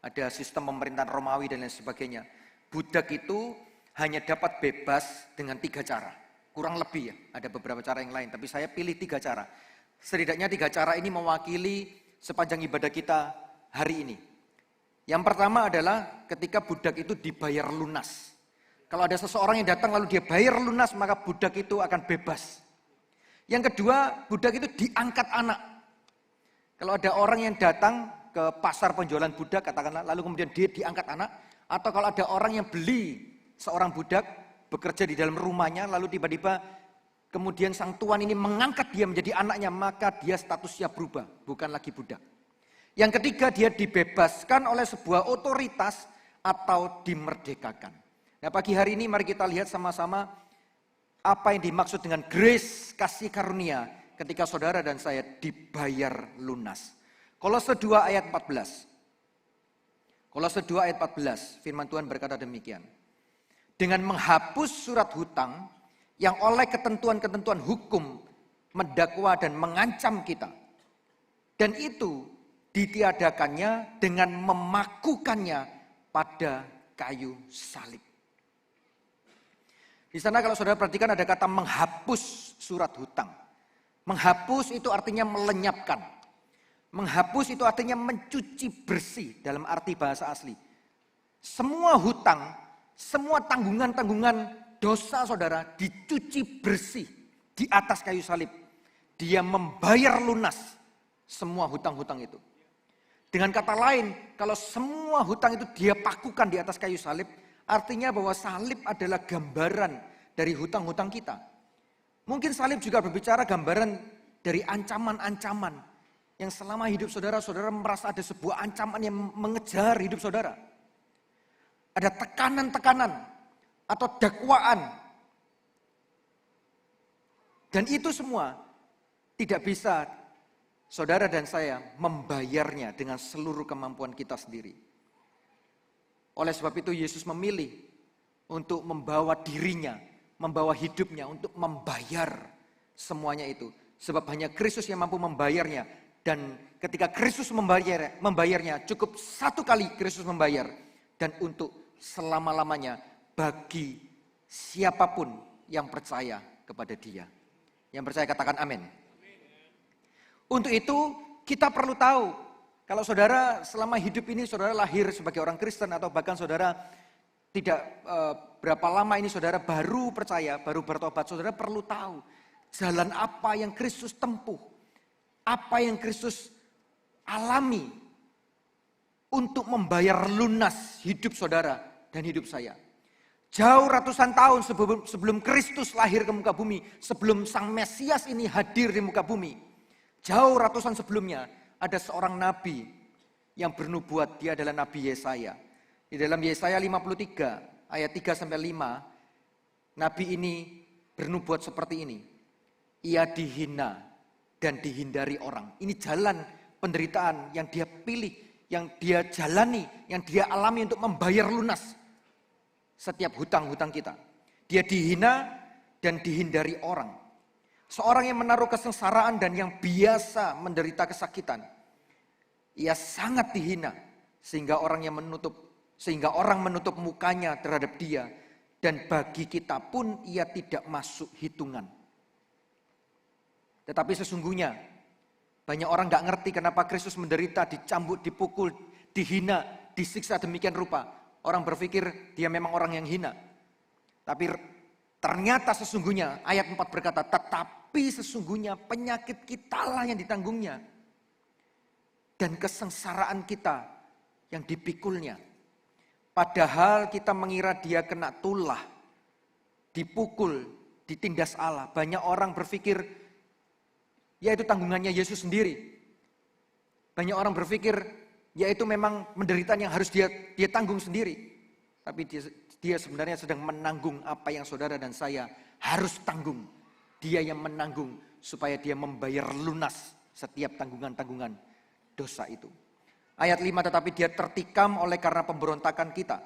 ada sistem pemerintahan Romawi dan lain sebagainya. Budak itu hanya dapat bebas dengan 3 cara. Kurang lebih ya, ada beberapa cara yang lain, tapi saya pilih 3 cara. Setidaknya 3 cara ini mewakili sepanjang ibadah kita hari ini. Yang pertama adalah ketika budak itu dibayar lunas. Kalau ada seseorang yang datang lalu dia bayar lunas, maka budak itu akan bebas. Yang kedua, budak itu diangkat anak. Kalau ada orang yang datang ke pasar penjualan budak katakanlah, lalu kemudian dia diangkat anak. Atau kalau ada orang yang beli seorang budak, bekerja di dalam rumahnya, lalu tiba-tiba kemudian sang tuan ini mengangkat dia menjadi anaknya, maka dia statusnya berubah, bukan lagi budak. Yang ketiga, dia dibebaskan oleh sebuah otoritas atau dimerdekakan. Nah, pagi hari ini mari kita lihat sama-sama apa yang dimaksud dengan grace, kasih karunia ketika saudara dan saya dibayar lunas. Kolose 2 ayat 14. Kolose 2 ayat 14, firman Tuhan berkata demikian. Dengan menghapus surat hutang yang oleh ketentuan-ketentuan hukum mendakwa dan mengancam kita. Dan itu ditiadakannya dengan memakukannya pada kayu salib. Di sana kalau saudara perhatikan ada kata menghapus surat hutang. Menghapus itu artinya melenyapkan. Menghapus itu artinya mencuci bersih dalam arti bahasa asli. Semua hutang, semua tanggungan-tanggungan dosa saudara dicuci bersih di atas kayu salib. Dia membayar lunas semua hutang-hutang itu. Dengan kata lain, kalau semua hutang itu dia pakukan di atas kayu salib, artinya bahwa salib adalah gambaran dari hutang-hutang kita. Mungkin salib juga berbicara gambaran dari ancaman-ancaman yang selama hidup saudara, saudara merasa ada sebuah ancaman yang mengejar hidup saudara. Ada tekanan-tekanan atau dakwaan. Dan itu semua tidak bisa saudara dan saya membayarnya dengan seluruh kemampuan kita sendiri. Oleh sebab itu Yesus memilih untuk membawa dirinya, membawa hidupnya untuk membayar semuanya itu. Sebab hanya Kristus yang mampu membayarnya. Dan ketika Kristus membayarnya, cukup 1 kali Kristus membayar. Dan untuk selama-lamanya bagi siapapun yang percaya kepada dia. Yang percaya katakan amin. Untuk itu kita perlu tahu, kalau saudara selama hidup ini saudara lahir sebagai orang Kristen atau bahkan saudara tidak berapa lama ini saudara baru percaya, baru bertobat, saudara perlu tahu jalan apa yang Kristus tempuh, apa yang Kristus alami untuk membayar lunas hidup saudara dan hidup saya. Jauh ratusan tahun sebelum Kristus lahir ke muka bumi, sebelum Sang Mesias ini hadir di muka bumi, jauh ratusan sebelumnya ada seorang nabi yang bernubuat, dia adalah Nabi Yesaya. Di dalam Yesaya 53 ayat 3-5, nabi ini bernubuat seperti ini. Ia dihina dan dihindari orang. Ini jalan penderitaan yang dia pilih, yang dia jalani, yang dia alami untuk membayar lunas setiap hutang-hutang kita. Dia dihina dan dihindari orang. Seorang yang menaruh kesengsaraan dan yang biasa menderita kesakitan. Ia sangat dihina sehingga orang yang menutup Sehingga orang menutup mukanya terhadap dia. Dan bagi kita pun ia tidak masuk hitungan. Tetapi sesungguhnya banyak orang gak ngerti kenapa Kristus menderita, dicambuk, dipukul, dihina, disiksa demikian rupa. Orang berpikir dia memang orang yang hina. Tapi ternyata sesungguhnya ayat 4 berkata, tetapi sesungguhnya penyakit kitalah yang ditanggungnya. Dan kesengsaraan kita yang dipikulnya. Padahal kita mengira dia kena tulah, dipukul, ditindas Allah. Banyak orang berpikir, ya itu tanggungannya Yesus sendiri. Banyak orang berpikir, ya itu memang penderitaan yang harus dia tanggung sendiri. Tapi dia sebenarnya sedang menanggung apa yang saudara dan saya harus tanggung. Dia yang menanggung supaya dia membayar lunas setiap tanggungan-tanggungan dosa itu. Ayat 5, tetapi dia tertikam oleh karena pemberontakan kita.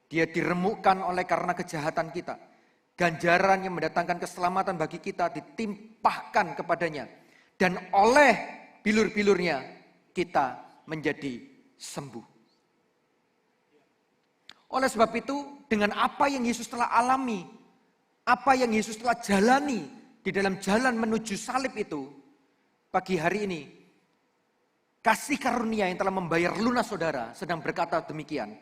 Dia diremukkan oleh karena kejahatan kita. Ganjaran yang mendatangkan keselamatan bagi kita ditimpahkan kepadanya. Dan oleh bilur-bilurnya kita menjadi sembuh. Oleh sebab itu, dengan apa yang Yesus telah alami, apa yang Yesus telah jalani di dalam jalan menuju salib itu, pagi hari ini, kasih karunia yang telah membayar lunas saudara sedang berkata demikian.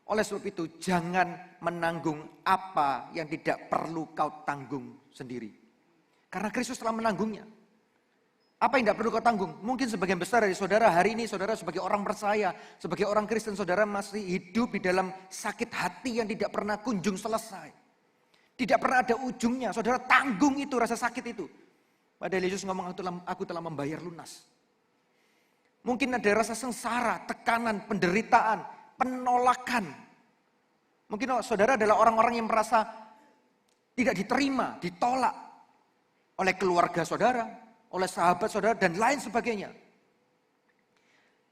Oleh sebab itu jangan menanggung apa yang tidak perlu kau tanggung sendiri. Karena Kristus telah menanggungnya. Apa yang tidak perlu kau tanggung? Mungkin sebagian besar dari saudara hari ini, saudara sebagai orang percaya, sebagai orang Kristen, saudara masih hidup di dalam sakit hati yang tidak pernah kunjung selesai. Tidak pernah ada ujungnya, saudara tanggung itu, rasa sakit itu. Padahal Yesus ngomong, aku telah membayar lunas. Mungkin ada rasa sengsara, tekanan, penderitaan, penolakan. Mungkin saudara adalah orang-orang yang merasa tidak diterima, ditolak oleh keluarga saudara, oleh sahabat saudara, dan lain sebagainya.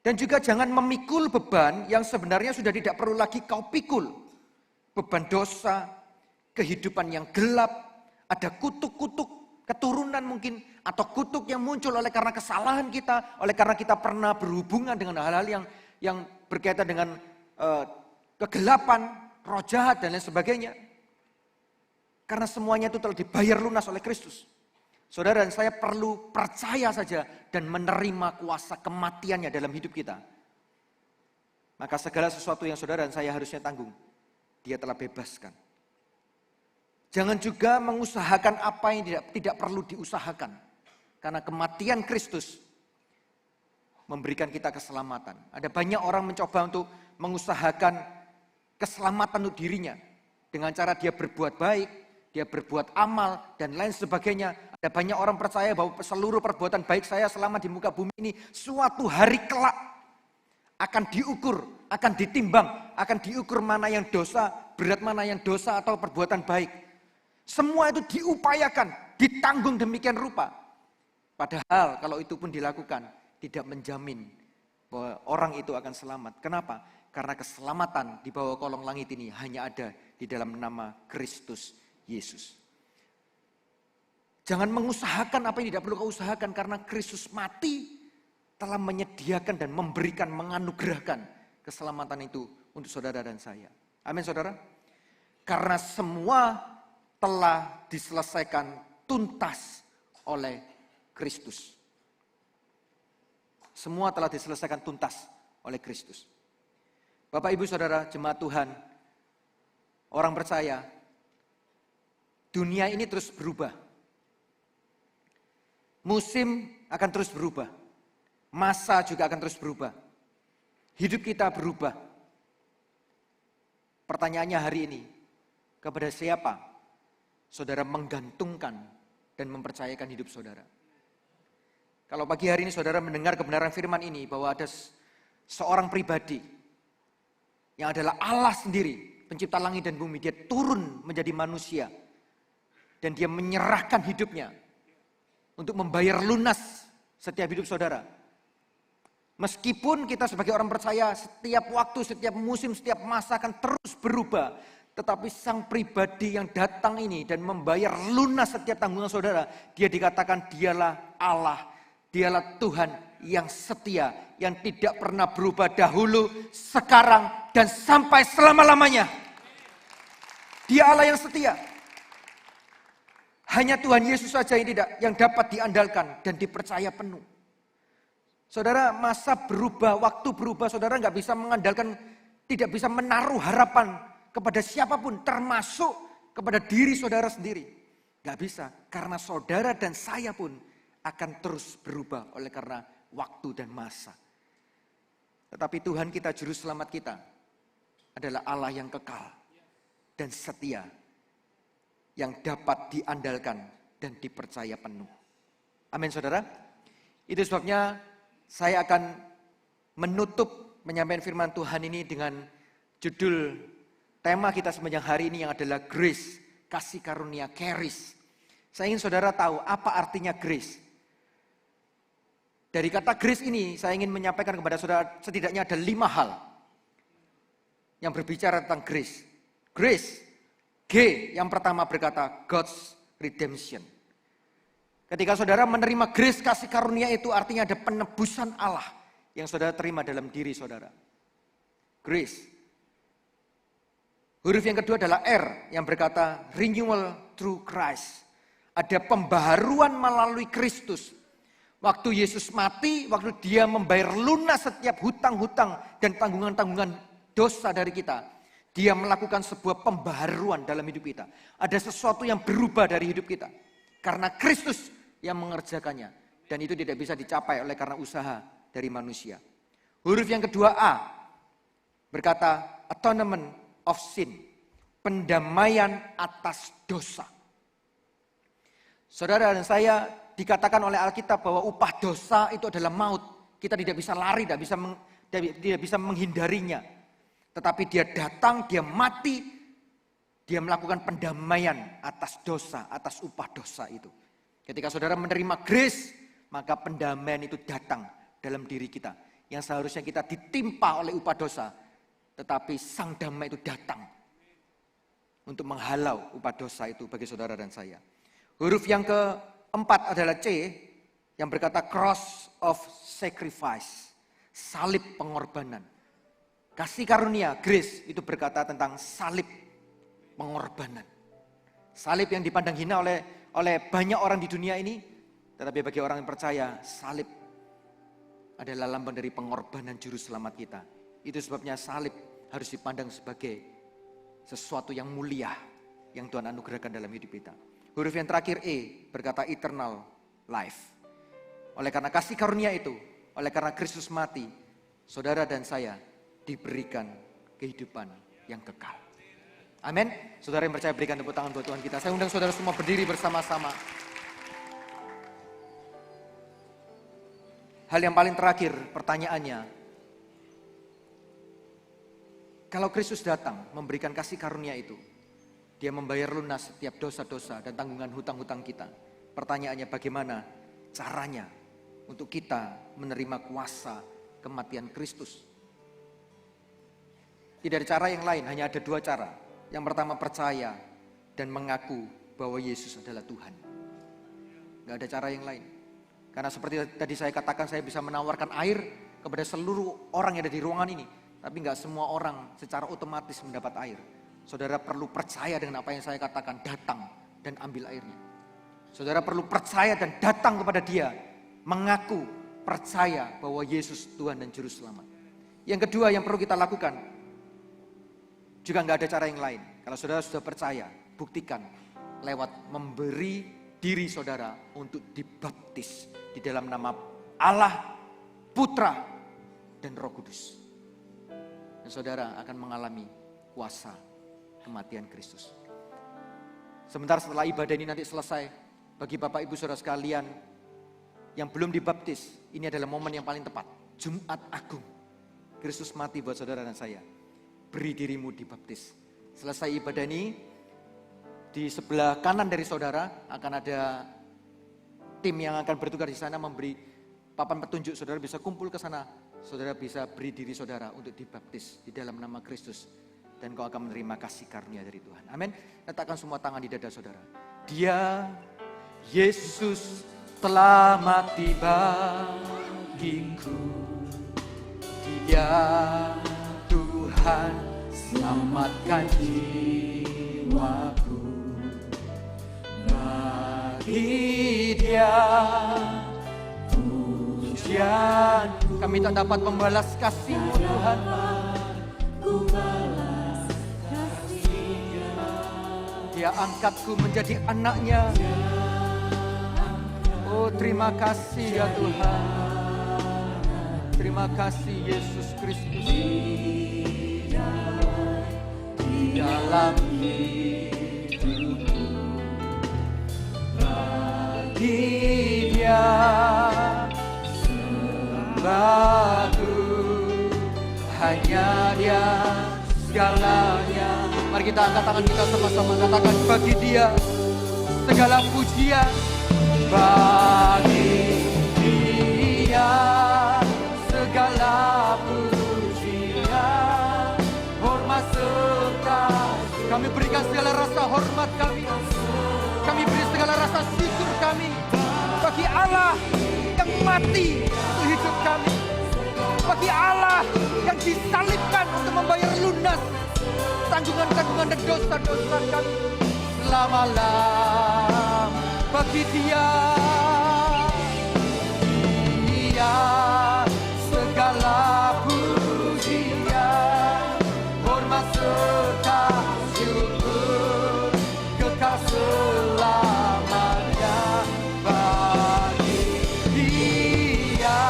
Dan juga jangan memikul beban yang sebenarnya sudah tidak perlu lagi kau pikul. Beban dosa, kehidupan yang gelap, ada kutuk-kutuk keturunan mungkin, atau kutuk yang muncul oleh karena kesalahan kita, oleh karena kita pernah berhubungan dengan hal-hal yang berkaitan dengan kegelapan, roh jahat dan lain sebagainya. Karena semuanya itu telah dibayar lunas oleh Kristus. Saudara dan saya perlu percaya saja dan menerima kuasa kematiannya dalam hidup kita. Maka segala sesuatu yang saudara dan saya harusnya tanggung, dia telah bebaskan. Jangan juga mengusahakan apa yang tidak perlu diusahakan. Karena kematian Kristus memberikan kita keselamatan. Ada banyak orang mencoba untuk mengusahakan keselamatan untuk dirinya. Dengan cara dia berbuat baik, dia berbuat amal, dan lain sebagainya. Ada banyak orang percaya bahwa seluruh perbuatan baik saya selama di muka bumi ini suatu hari kelak akan diukur, akan ditimbang, akan diukur mana yang dosa, berat mana yang dosa atau perbuatan baik. Semua itu diupayakan, ditanggung demikian rupa. Padahal kalau itu pun dilakukan, tidak menjamin bahwa orang itu akan selamat. Kenapa? Karena keselamatan di bawah kolong langit ini hanya ada di dalam nama Kristus Yesus. Jangan mengusahakan apa yang tidak perlu kau usahakan, karena Kristus mati telah menyediakan dan memberikan, menganugerahkan keselamatan itu untuk saudara dan saya. Amin saudara. Karena semua telah diselesaikan tuntas oleh Kristus. Semua telah diselesaikan tuntas oleh Kristus. Bapak, Ibu, Saudara, jemaat Tuhan, orang percaya, dunia ini terus berubah. Musim akan terus berubah. Masa juga akan terus berubah. Hidup kita berubah. Pertanyaannya hari ini, kepada siapa saudara menggantungkan dan mempercayakan hidup saudara? Kalau pagi hari ini saudara mendengar kebenaran firman ini, bahwa ada seorang pribadi yang adalah Allah sendiri, pencipta langit dan bumi, dia turun menjadi manusia. Dan dia menyerahkan hidupnya untuk membayar lunas setiap hidup saudara. Meskipun kita sebagai orang percaya setiap waktu, setiap musim, setiap masa akan terus berubah. Tetapi sang pribadi yang datang ini dan membayar lunas setiap tanggungan saudara, dia dikatakan dialah Allah, dialah Tuhan yang setia, yang tidak pernah berubah dahulu, sekarang, dan sampai selama-lamanya. Dia Allah yang setia. Hanya Tuhan Yesus saja yang dapat diandalkan dan dipercaya penuh. Saudara, masa berubah, waktu berubah, saudara nggak bisa mengandalkan, tidak bisa menaruh harapan kepada siapapun, termasuk kepada diri saudara sendiri. Nggak bisa, karena saudara dan saya pun akan terus berubah oleh karena waktu dan masa. Tetapi Tuhan kita, Juru Selamat kita, adalah Allah yang kekal dan setia, yang dapat diandalkan dan dipercaya penuh. Amin, saudara. Itu sebabnya saya akan menutup menyampaikan firman Tuhan ini dengan judul tema kita sepanjang hari ini yang adalah grace, kasih karunia, charis. Saya ingin saudara tahu apa artinya grace. Dari kata grace ini saya ingin menyampaikan kepada saudara setidaknya ada 5 hal yang berbicara tentang grace. Grace, G yang pertama berkata God's redemption. Ketika saudara menerima grace, kasih karunia itu artinya ada penebusan Allah yang saudara terima dalam diri saudara. Grace. Huruf yang kedua adalah R yang berkata renewal through Christ. Ada pembaharuan melalui Kristus. Waktu Yesus mati, waktu dia membayar lunas setiap hutang-hutang dan tanggungan-tanggungan dosa dari kita. Dia melakukan sebuah pembaharuan dalam hidup kita. Ada sesuatu yang berubah dari hidup kita. Karena Kristus yang mengerjakannya. Dan itu tidak bisa dicapai oleh karena usaha dari manusia. Huruf yang kedua A berkata atonement of sin. Pendamaian atas dosa. Saudara dan saya dikatakan oleh Alkitab bahwa upah dosa itu adalah maut. Kita tidak bisa lari, tidak bisa menghindarinya. Tetapi dia datang, dia mati, dia melakukan pendamaian atas dosa, atas upah dosa itu. Ketika saudara menerima grace, maka pendamaian itu datang dalam diri kita. Yang seharusnya kita ditimpa oleh upah dosa, tetapi sang damai itu datang untuk menghalau upah dosa itu bagi saudara dan saya. Huruf yang keempat adalah C, yang berkata cross of sacrifice, salib pengorbanan. Kasih karunia, grace, itu berkata tentang salib pengorbanan. Salib yang dipandang hina oleh banyak orang di dunia ini. Tetapi bagi orang yang percaya, salib adalah lambang dari pengorbanan Juru Selamat kita. Itu sebabnya salib harus dipandang sebagai sesuatu yang mulia yang Tuhan anugerahkan dalam hidup kita. Huruf yang terakhir E berkata eternal life. Oleh karena kasih karunia itu, oleh karena Kristus mati, saudara dan saya diberikan kehidupan yang kekal. Amin. Saudara yang percaya berikan tepuk tangan buat Tuhan kita. Saya undang saudara semua berdiri bersama-sama. Hal yang paling terakhir pertanyaannya. Kalau Kristus datang memberikan kasih karunia itu, dia membayar lunas setiap dosa-dosa dan tanggungan hutang-hutang kita. Pertanyaannya bagaimana caranya untuk kita menerima kuasa kematian Kristus? Tidak ada cara yang lain, hanya ada 2 cara. Yang pertama percaya dan mengaku bahwa Yesus adalah Tuhan. Gak ada cara yang lain. Karena seperti tadi saya katakan, saya bisa menawarkan air kepada seluruh orang yang ada di ruangan ini. Tapi gak semua orang secara otomatis mendapat air. Saudara perlu percaya dengan apa yang saya katakan, datang dan ambil airnya. Saudara perlu percaya dan datang kepada dia, mengaku, percaya bahwa Yesus Tuhan dan Juru Selamat. Yang kedua yang perlu kita lakukan, juga nggak ada cara yang lain. Kalau saudara sudah percaya, buktikan lewat memberi diri saudara untuk dibaptis di dalam nama Allah, Putra, dan Roh Kudus. Dan saudara akan mengalami kuasa kematian Kristus. Sebentar setelah ibadah ini nanti selesai, bagi Bapak Ibu Saudara sekalian yang belum dibaptis, ini adalah momen yang paling tepat. Jumat Agung. Kristus mati buat saudara dan saya. Beri dirimu dibaptis. Selesai ibadah ini, di sebelah kanan dari saudara akan ada tim yang akan bertugas di sana memberi papan petunjuk. Saudara bisa kumpul ke sana. Saudara bisa beri diri saudara untuk dibaptis di dalam nama Kristus. Dan kau akan menerima kasih karunia dari Tuhan. Amin. Letakkan semua tangan di dada saudara. Dia, Yesus telah mati bagiku. Dia Tuhan, selamatkan jiwaku. Bagi Dia pujianku. Kami tak dapat membalas kasih-Mu Tuhan. Dia angkatku menjadi anaknya. Oh, terima kasih ya Tuhan. Terima kasih Yesus Kristus. Di dalam hidupku, bagi Dia sembahku, hanya Dia segalanya. Mari kita angkat tangan kita sama-sama, katakan bagi Dia segala pujian. Bagi Dia segala pujian, hormat serta kami berikan segala rasa hormat kami. Kami beri segala rasa syukur kami bagi Allah yang mati untuk hidup kami, bagi Allah yang disalibkan untuk membayar lunas tanggungan-tanggungan dan dosa-dosa kami selama-lamanya. Bagi Dia segala pujian, hormat serta syukur, kekal selamanya. Bagi Dia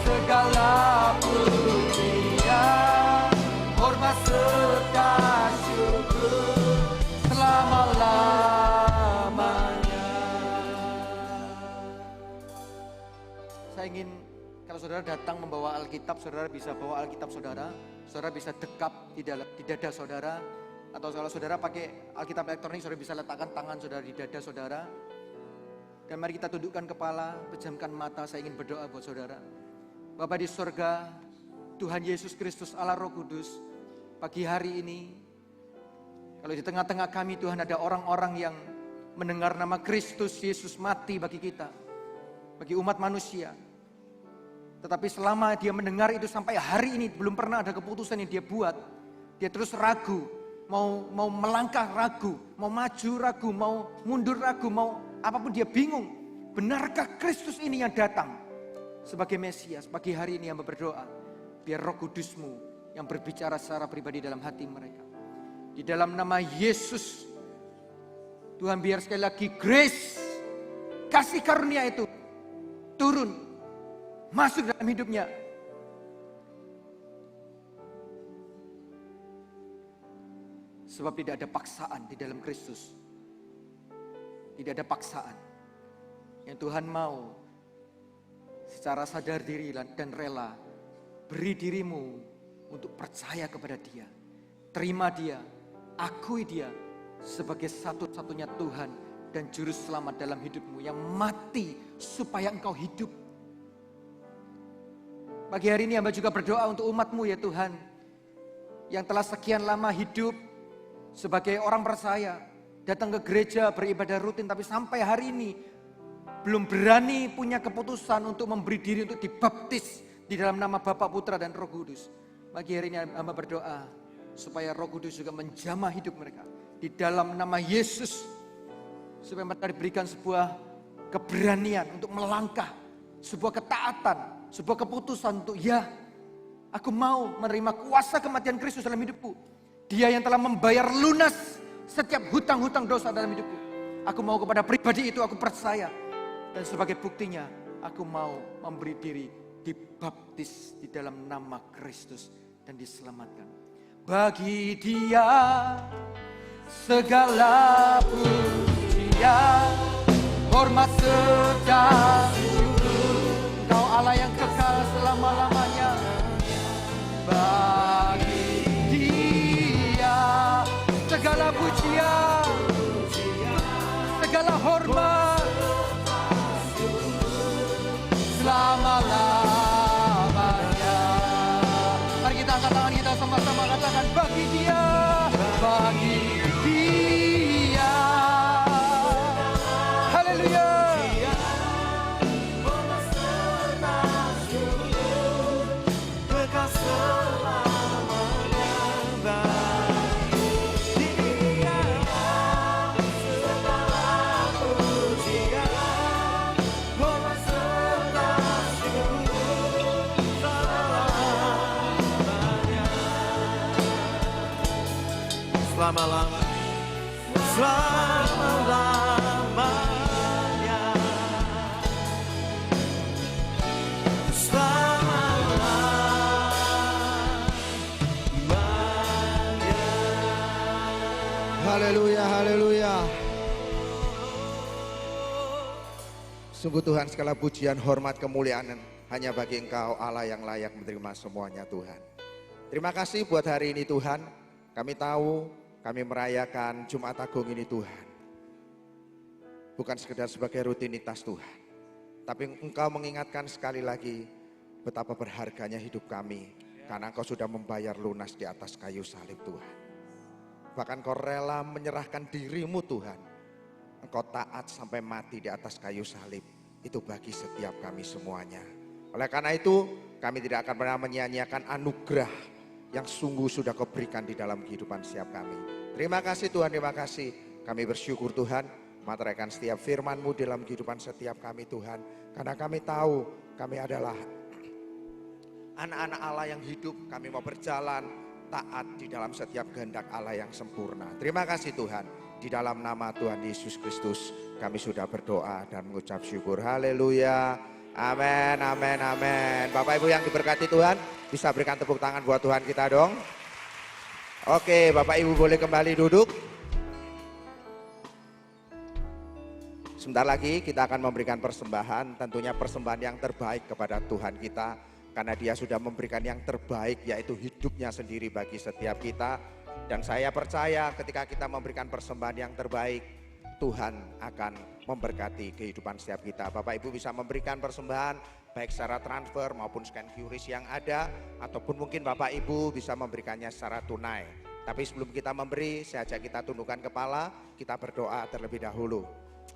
segala pujian, hormat serta syukur selama-lamanya. Saya ingin kalau saudara datang membawa Alkitab, saudara bisa bawa Alkitab saudara bisa dekap di dada saudara, atau kalau saudara pakai Alkitab elektronik, saudara bisa letakkan tangan saudara di dada saudara. Dan mari kita tundukkan kepala, pejamkan mata, saya ingin berdoa buat saudara. Bapa di surga, Tuhan Yesus Kristus Allah Roh Kudus, pagi hari ini, kalau di tengah-tengah kami Tuhan ada orang-orang yang mendengar nama Kristus Yesus mati bagi kita, bagi umat manusia. Tetapi selama dia mendengar itu sampai hari ini belum pernah ada keputusan yang dia buat. Dia terus ragu, mau melangkah ragu, mau maju ragu, mau mundur ragu, mau apapun dia bingung. Benarkah Kristus ini yang datang sebagai Mesias? Pagi hari ini hamba berdoa, biar Roh Kudus-Mu yang berbicara secara pribadi dalam hati mereka. Di dalam nama Yesus, Tuhan biar sekali lagi grace, kasih karunia itu turun, masuk dalam hidupnya. Sebab tidak ada paksaan di dalam Kristus. Tidak ada paksaan. Yang Tuhan mau secara sadar diri dan rela beri dirimu untuk percaya kepada Dia. Terima Dia, akui Dia sebagai satu-satunya Tuhan dan Juru Selamat dalam hidupmu, yang mati supaya engkau hidup. Pagi hari ini hamba juga berdoa untuk umat-Mu ya Tuhan, yang telah sekian lama hidup sebagai orang percaya, datang ke gereja beribadah rutin, tapi sampai hari ini belum berani punya keputusan untuk memberi diri untuk dibaptis di dalam nama Bapa, Putra dan Roh Kudus. Pagi hari ini hamba berdoa supaya Roh Kudus juga menjamah hidup mereka di dalam nama Yesus, supaya mereka diberikan sebuah keberanian untuk melangkah, sebuah ketaatan, sebuah keputusan untuk ya, aku mau menerima kuasa kematian Kristus dalam hidupku. Dia yang telah membayar lunas setiap hutang-hutang dosa dalam hidupku. Aku mau kepada pribadi itu, aku percaya. Dan sebagai buktinya, aku mau memberi diri dibaptis di dalam nama Kristus dan diselamatkan. Bagi Dia segala pujian, hormat serta Engkau Allah yang kekal selama-lamanya. Bagi Dia segala pujian, segala hormat selama-lamanya. Mari kita angkat tangan kita sama-sama katakan bagi Dia, bagi Dia. Haleluya. selama-lamanya. Selama-lamanya. Selama-lamanya. Haleluya, haleluya. Sungguh Tuhan, segala pujian, hormat, kemuliaan hanya bagi Engkau Allah yang layak menerima semuanya Tuhan. Terima kasih buat hari ini Tuhan. Kami tahu kami merayakan Jumat Agung ini Tuhan. Bukan sekedar sebagai rutinitas Tuhan. Tapi Engkau mengingatkan sekali lagi betapa berharganya hidup kami. Karena Engkau sudah membayar lunas di atas kayu salib Tuhan. Bahkan Kau rela menyerahkan dirimu Tuhan. Engkau taat sampai mati di atas kayu salib. Itu bagi setiap kami semuanya. Oleh karena itu kami tidak akan pernah menyia-nyiakan anugerah yang sungguh sudah Kau berikan di dalam kehidupan setiap kami. Terima kasih Tuhan, terima kasih. Kami bersyukur Tuhan, materaikan setiap firman-Mu dalam kehidupan setiap kami Tuhan. Karena kami tahu kami adalah anak-anak Allah yang hidup. Kami mau berjalan taat di dalam setiap kehendak Allah yang sempurna. Terima kasih Tuhan. Di dalam nama Tuhan Yesus Kristus kami sudah berdoa dan mengucap syukur. Haleluya. Amin, amin, amin. Bapak Ibu yang diberkati Tuhan, bisa berikan tepuk tangan buat Tuhan kita dong. Oke, Bapak Ibu boleh kembali duduk. Sebentar lagi kita akan memberikan persembahan, tentunya persembahan yang terbaik kepada Tuhan kita. Karena Dia sudah memberikan yang terbaik, yaitu hidupnya sendiri bagi setiap kita. Dan saya percaya ketika kita memberikan persembahan yang terbaik, Tuhan akan memberkati kehidupan setiap kita. Bapak Ibu bisa memberikan persembahan baik secara transfer maupun scan QRIS yang ada, ataupun mungkin Bapak Ibu bisa memberikannya secara tunai. Tapi sebelum kita memberi, saya ajak kita tundukkan kepala, kita berdoa terlebih dahulu.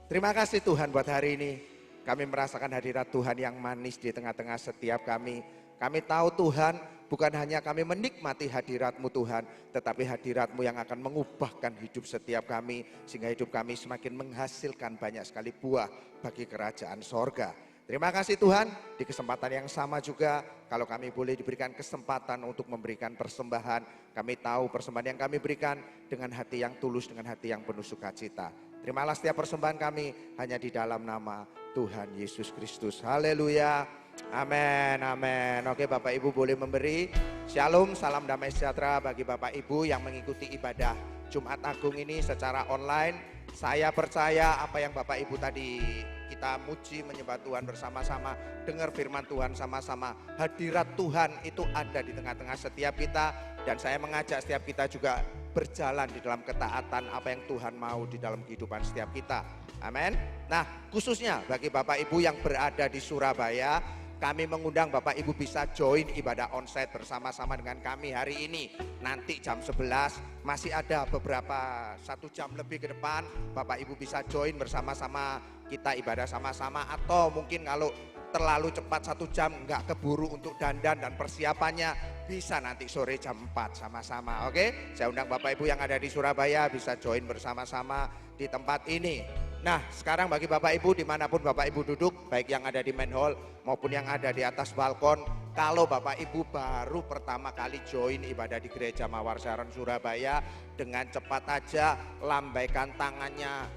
Terima kasih Tuhan buat hari ini. Kami merasakan hadirat Tuhan yang manis di tengah-tengah setiap kami. Kami tahu Tuhan, bukan hanya kami menikmati hadirat-Mu Tuhan, tetapi hadirat-Mu yang akan mengubahkan hidup setiap kami, sehingga hidup kami semakin menghasilkan banyak sekali buah bagi kerajaan sorga. Terima kasih Tuhan, di kesempatan yang sama juga, kalau kami boleh diberikan kesempatan untuk memberikan persembahan, kami tahu persembahan yang kami berikan dengan hati yang tulus, dengan hati yang penuh sukacita. Terimalah setiap persembahan kami hanya di dalam nama Tuhan Yesus Kristus. Haleluya. Amin, amin. Oke Bapak Ibu boleh memberi. Shalom, salam damai sejahtera bagi Bapak Ibu yang mengikuti ibadah Jumat Agung ini secara online. Saya percaya apa yang Bapak Ibu tadi kita muji menyembah Tuhan bersama-sama, dengar firman Tuhan sama-sama. Hadirat Tuhan itu ada di tengah-tengah setiap kita. Dan saya mengajak setiap kita juga berjalan di dalam ketaatan apa yang Tuhan mau di dalam kehidupan setiap kita. Amin. Nah, khususnya bagi Bapak Ibu yang berada di Surabaya, kami mengundang Bapak Ibu bisa join ibadah onsite bersama-sama dengan kami hari ini. Nanti jam 11, masih ada beberapa 1 jam lebih ke depan. Bapak Ibu bisa join bersama-sama kita ibadah sama-sama. Atau mungkin kalau terlalu cepat 1 jam nggak keburu untuk dandan dan persiapannya, bisa nanti sore jam 4 sama-sama. Oke, saya undang Bapak Ibu yang ada di Surabaya bisa join bersama-sama di tempat ini. Nah sekarang bagi Bapak Ibu dimanapun Bapak Ibu duduk, baik yang ada di main hall maupun yang ada di atas balkon, kalau Bapak Ibu baru pertama kali join ibadah di Gereja Mawar Sharon Surabaya, dengan cepat aja lambaikan tangannya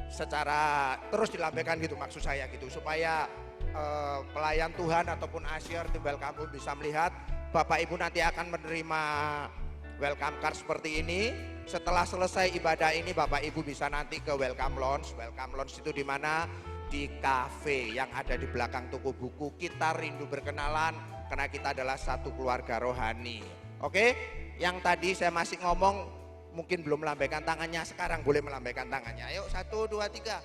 secara terus dilambaikan gitu, maksud saya gitu, supaya pelayan Tuhan ataupun asyir timbal kamu bisa melihat. Bapak Ibu nanti akan menerima welcome card seperti ini. Setelah selesai ibadah ini Bapak Ibu bisa nanti ke welcome lounge. Welcome lounge itu di mana? Di kafe yang ada di belakang toko buku. Kita rindu berkenalan karena kita adalah satu keluarga rohani. Oke? Yang tadi saya masih ngomong mungkin belum melambaikan tangannya, sekarang boleh melambaikan tangannya. Ayo 1, 2, 3.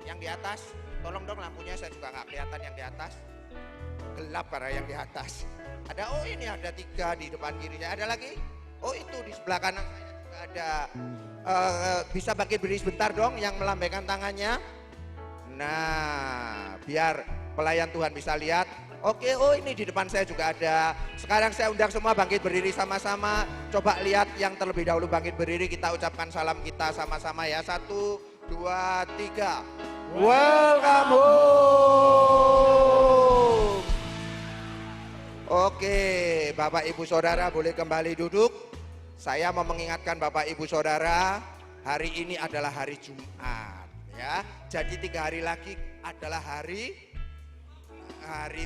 Yang di atas, tolong dong lampunya, saya juga nggak kelihatan yang di atas. Gelap karena yang di atas. Ada, oh ini ada 3 di depan kirinya. Ada lagi? Oh itu di sebelah kanan saya juga ada. Bisa bangkit berdiri sebentar dong yang melambaikan tangannya. Nah biar pelayan Tuhan bisa lihat. Oke, oh ini di depan saya juga ada. Sekarang saya undang semua bangkit berdiri sama-sama. Coba lihat yang terlebih dahulu bangkit berdiri. Kita ucapkan salam kita sama-sama ya. 1, 2, 3. Welcome home. Oke, Bapak Ibu Saudara boleh kembali duduk. saya mau mengingatkan Bapak Ibu Saudara, hari ini adalah hari Jumat ya. Jadi 3 hari lagi adalah hari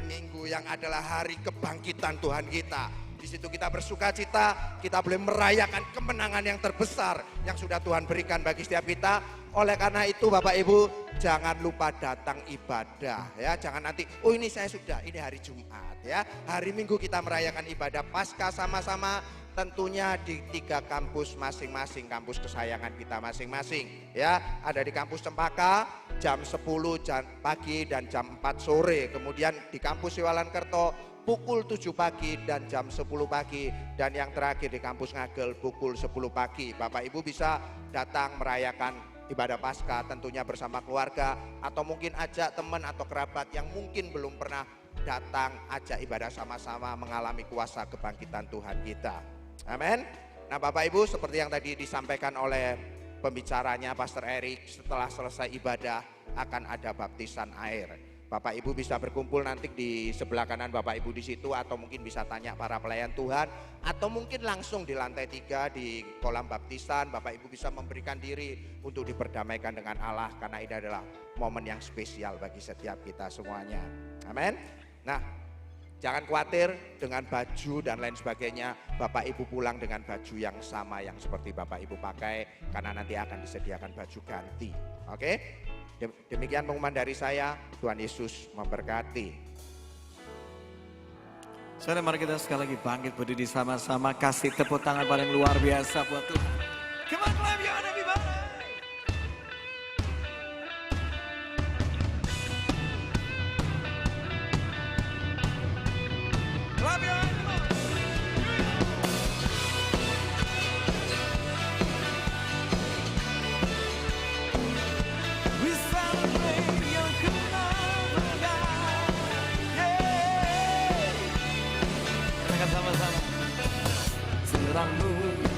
Minggu yang adalah hari kebangkitan Tuhan kita. Di situ kita bersuka cita, kita boleh merayakan kemenangan yang terbesar yang sudah Tuhan berikan bagi setiap kita. Oleh karena itu Bapak Ibu, jangan lupa datang ibadah ya. Jangan nanti, oh ini saya sudah, ini hari Jumat ya. Hari Minggu kita merayakan ibadah Paskah sama-sama, tentunya di 3 kampus masing-masing, kampus kesayangan kita masing-masing ya. Ada di kampus Cempaka jam 10 pagi dan jam 4 sore. Kemudian di kampus Siwalan Kerto pukul 7 pagi dan jam 10 pagi. Dan yang terakhir di kampus Ngagel pukul 10 pagi. Bapak Ibu bisa datang merayakan ibadah Paskah tentunya bersama keluarga, atau mungkin ajak teman atau kerabat yang mungkin belum pernah datang, ajak ibadah sama-sama mengalami kuasa kebangkitan Tuhan kita. Amin. Nah Bapak Ibu, seperti yang tadi disampaikan oleh pembicaranya Pastor Erik, setelah selesai ibadah akan ada baptisan air. Bapak Ibu bisa berkumpul nanti di sebelah kanan Bapak Ibu di situ, atau mungkin bisa tanya para pelayan Tuhan, atau mungkin langsung di lantai 3 di kolam baptisan Bapak Ibu bisa memberikan diri untuk diperdamaikan dengan Allah, karena ini adalah momen yang spesial bagi setiap kita semuanya. Amin. Nah, jangan khawatir dengan baju dan lain sebagainya. Bapak Ibu pulang dengan baju yang sama yang seperti Bapak Ibu pakai, karena nanti akan disediakan baju ganti. Oke? Demikian pengumuman dari saya. Tuhan Yesus memberkati. Saudara, mari kita sekali lagi bangkit berdiri sama-sama, kasih tepuk tangan paling luar biasa buat Tuhan. Come on, clap your hand everybody. Clap your hand, come on. We celebrate your kemenangan. Yeah. Katakan sama-sama. Terangmu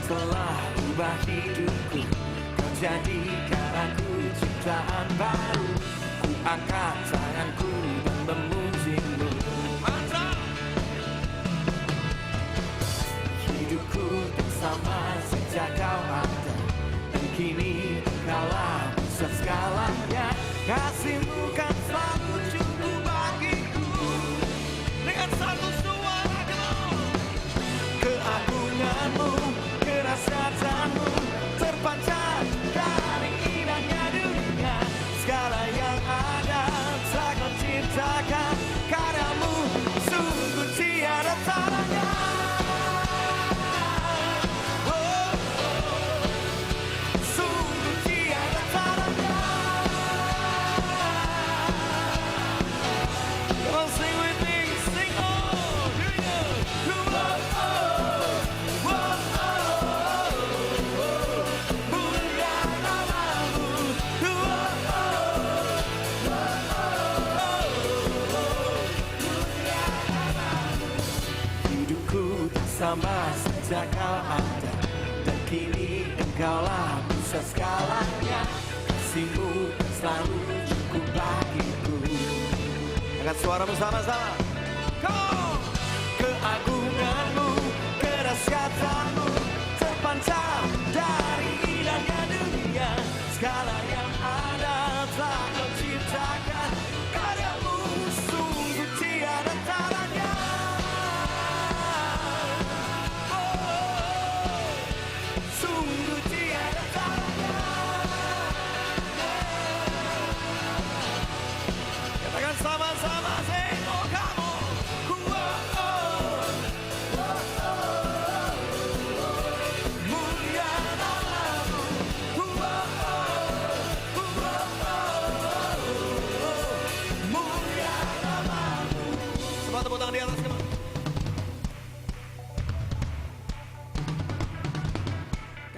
telah ubah hidupku, kau jadikan aku ciptaan baru. Ku angkat tanganku dan memujimu. Mantap. Hidupku tak sama sejak kau ada, dan kini engkaulah pusat segalanya. Kasihmu kan selalu cukup bagiku. Dengan satu suara keagunganmu, kerahasiaanmu terpancar dari indahnya dunia. Segala yang ada tak kau ciptakan, karyamu sungguh tiada tandanya. Oh, sungguh tiada tandanya. Come on, sing with me, sing on. Here we go. Hidupku tak sama sejak kau ada, dan kini engkaulah pusat segalanya. Kasihmu selalu cukup bagiku. Angkat suaramu sama-sama. Come on. Keagunganmu, kerahasiaanmu terpancar dari indahnya dunia. Segala yang ada telah kau ciptakan, karyamu sungguh tiada tandanya. Oh, sungguh tiada tandanya. Katakan sama-sama, say, oh come on. Mulia namamu. Mulia namamu. Semua tepuk tangan di atas, come on.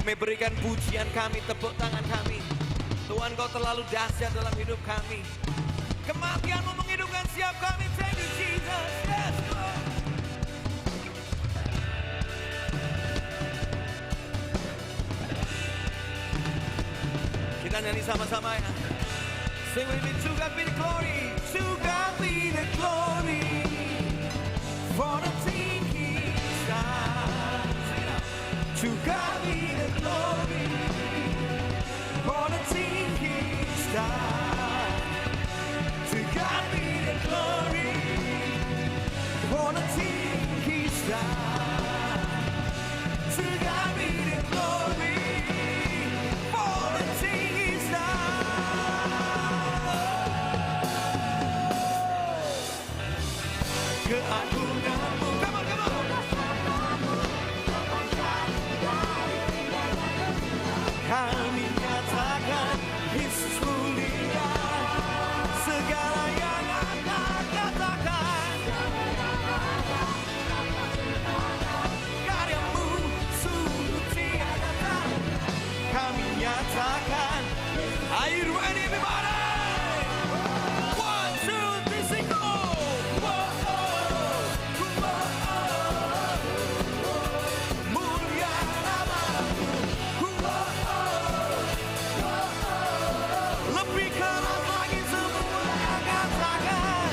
Kami berikan pujian kami, tepuk tangan kami. Tuhan, kau terlalu dahsyat dalam hidup kami. Kematianmu menghidupkan siap kami. Thank you Jesus. Yes, Lord. Kita nyanyi sama-sama ya. Sing with me, to God be the glory. To God be the glory. For the thing He's done. To God keagunganmu. Come on, come on. Kami nyatakan Yesus mulia, segala yang akan katakan, karyamu sungguh tiada tara. Kami nyatakan, are you ready everybody? 1, 2, 3, sing, go! Mulia namamu, lebih keras lagi semua yang katakan,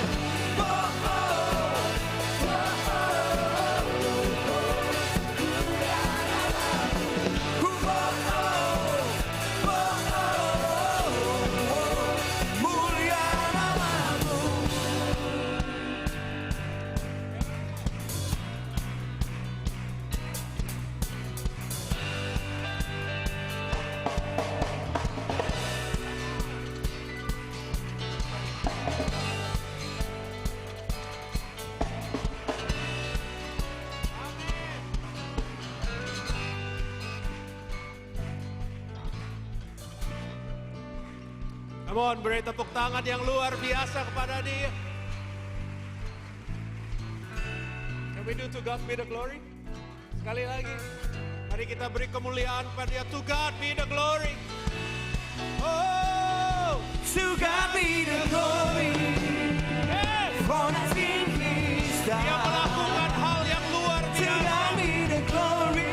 mulia namamu. Come on, beri tepuk tangan yang luar biasa kepada dia. Can we do to God be the glory? Sekali lagi. Mari kita beri kemuliaan pada dia. To God be the glory. Oh, to God be the glory. Yes. For the things He's done. Dia melakukan hal yang luar biasa. To God be the glory.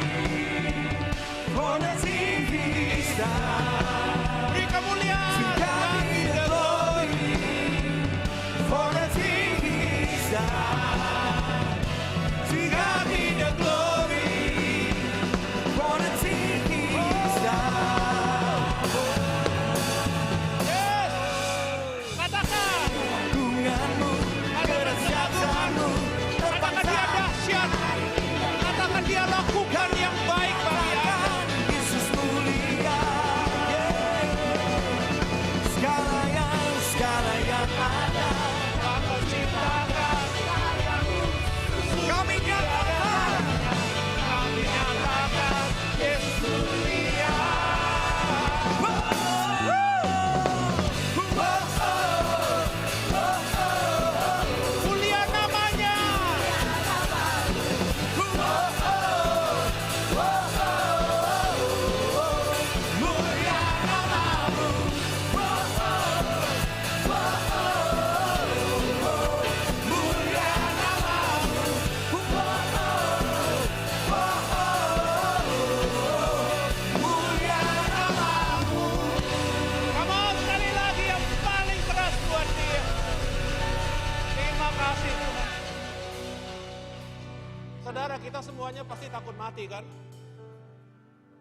For the things He's done. Beri kemuliaan. To God be the glory. For the things He's done. To God be the glory. For the things He's done. Yes. Katakan. Agunganmu, kedahsyatanmu, katakan dia dahsyat. Katakan dia lakukan yang baik bagi Anda. Yesus mulia. Segala yang ada, Kau ciptakan. Kami nyatakan Yesus mulia. Mulia namanya. Mulia namamu. Mulia namamu. Mulia namamu. Come on, sekali lagi yang paling keras buat dia. Terima kasih Tuhan. Saudara, kita semuanya pasti takut mati kan?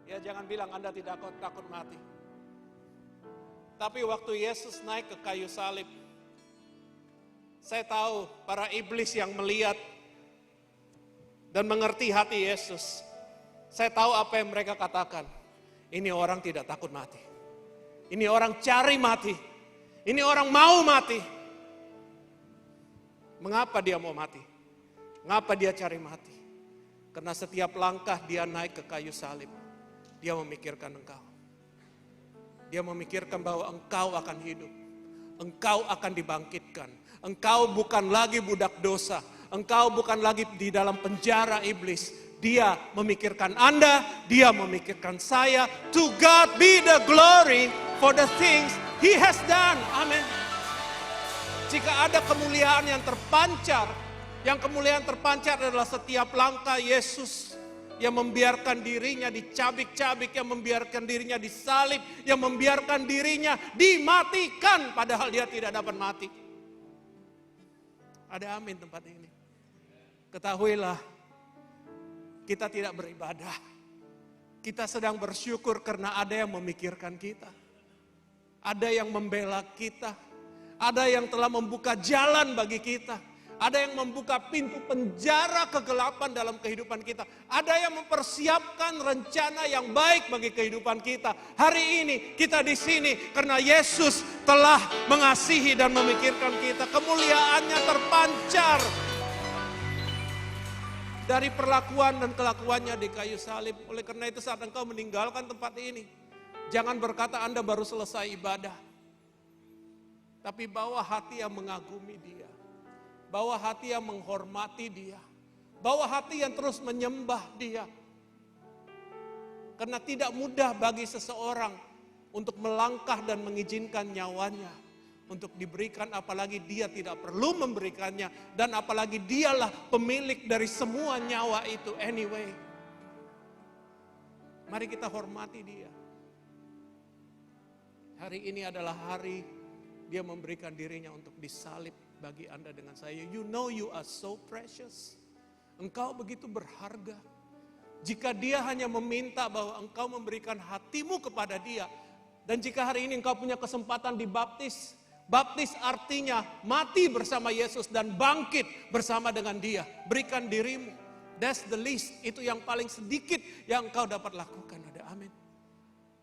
Ya jangan bilang Anda tidak takut mati. Tapi waktu Yesus naik ke kayu salib, saya tahu para iblis yang melihat dan mengerti hati Yesus. Saya tahu apa yang mereka katakan. Ini orang tidak takut mati. Ini orang cari mati. Ini orang mau mati. Mengapa dia mau mati? Mengapa dia cari mati? Karena setiap langkah dia naik ke kayu salib, dia memikirkan engkau. Dia memikirkan bahwa engkau akan hidup. Engkau akan dibangkitkan. Engkau bukan lagi budak dosa. Engkau bukan lagi di dalam penjara iblis. Dia memikirkan Anda, dia memikirkan saya. To God be the glory for the things He has done. Amin. Jika ada kemuliaan yang terpancar, yang kemuliaan terpancar adalah setiap langkah Yesus yang membiarkan dirinya dicabik-cabik, yang membiarkan dirinya disalib, yang membiarkan dirinya dimatikan padahal dia tidak dapat mati. Ada amin tempat ini. Ketahuilah, kita tidak beribadah. Kita sedang bersyukur karena ada yang memikirkan kita. Ada yang membela kita. Ada yang telah membuka jalan bagi kita. Ada yang membuka pintu penjara kegelapan dalam kehidupan kita. Ada yang mempersiapkan rencana yang baik bagi kehidupan kita. Hari ini kita di sini karena Yesus telah mengasihi dan memikirkan kita. Kemuliaannya terpancar dari perlakuan dan kelakuannya di kayu salib. Oleh karena itu saat engkau meninggalkan tempat ini, jangan berkata Anda baru selesai ibadah. Tapi bawa hati yang mengagumi dia. Bawa hati yang menghormati dia. Bawa hati yang terus menyembah dia. Karena tidak mudah bagi seseorang untuk melangkah dan mengizinkan nyawanya untuk diberikan, apalagi dia tidak perlu memberikannya, dan apalagi dialah pemilik dari semua nyawa itu anyway. Mari kita hormati dia. Hari ini adalah hari dia memberikan dirinya untuk disalib bagi Anda dengan saya. You know you are so precious. Engkau begitu berharga. Jika dia hanya meminta bahwa engkau memberikan hatimu kepada dia, dan jika hari ini engkau punya kesempatan dibaptis, baptis artinya mati bersama Yesus dan bangkit bersama dengan dia. Berikan dirimu. That's the least. Itu yang paling sedikit yang engkau dapat lakukan. Ada amin.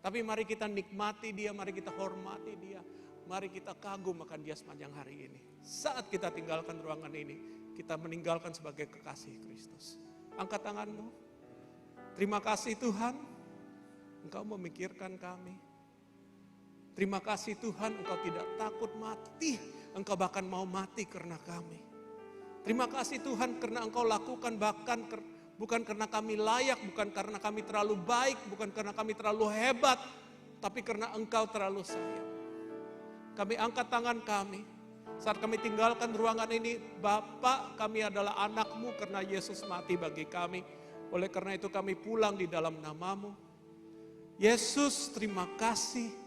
Tapi mari kita nikmati dia, mari kita hormati dia. Mari kita kagum akan dia sepanjang hari ini. Saat kita tinggalkan ruangan ini, kita meninggalkan sebagai kekasih Kristus. Angkat tanganmu. Terima kasih Tuhan, engkau memikirkan kami. Terima kasih Tuhan, engkau tidak takut mati. Engkau bahkan mau mati karena kami. Terima kasih Tuhan karena engkau lakukan bahkan bukan karena kami layak, bukan karena kami terlalu baik, bukan karena kami terlalu hebat, tapi karena engkau terlalu sayang. Kami angkat tangan kami. Saat kami tinggalkan ruangan ini, Bapa, kami adalah anak-Mu karena Yesus mati bagi kami. Oleh karena itu kami pulang di dalam nama-Mu. Yesus, terima kasih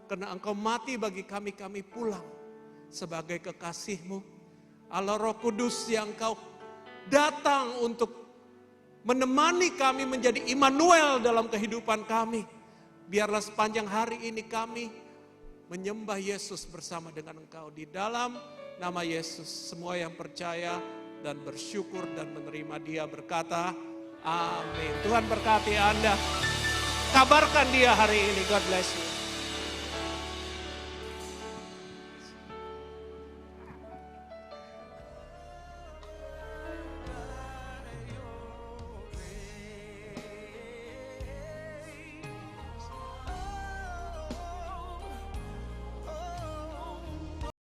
karena Engkau mati bagi kami, kami pulang sebagai kekasih-Mu. Allah Roh Kudus yang Engkau datang untuk menemani kami menjadi Immanuel dalam kehidupan kami. Biarlah sepanjang hari ini kami menyembah Yesus bersama dengan Engkau. Di dalam nama Yesus, semua yang percaya dan bersyukur dan menerima dia berkata, amin. Tuhan berkati Anda. Kabarkan dia hari ini. God bless you.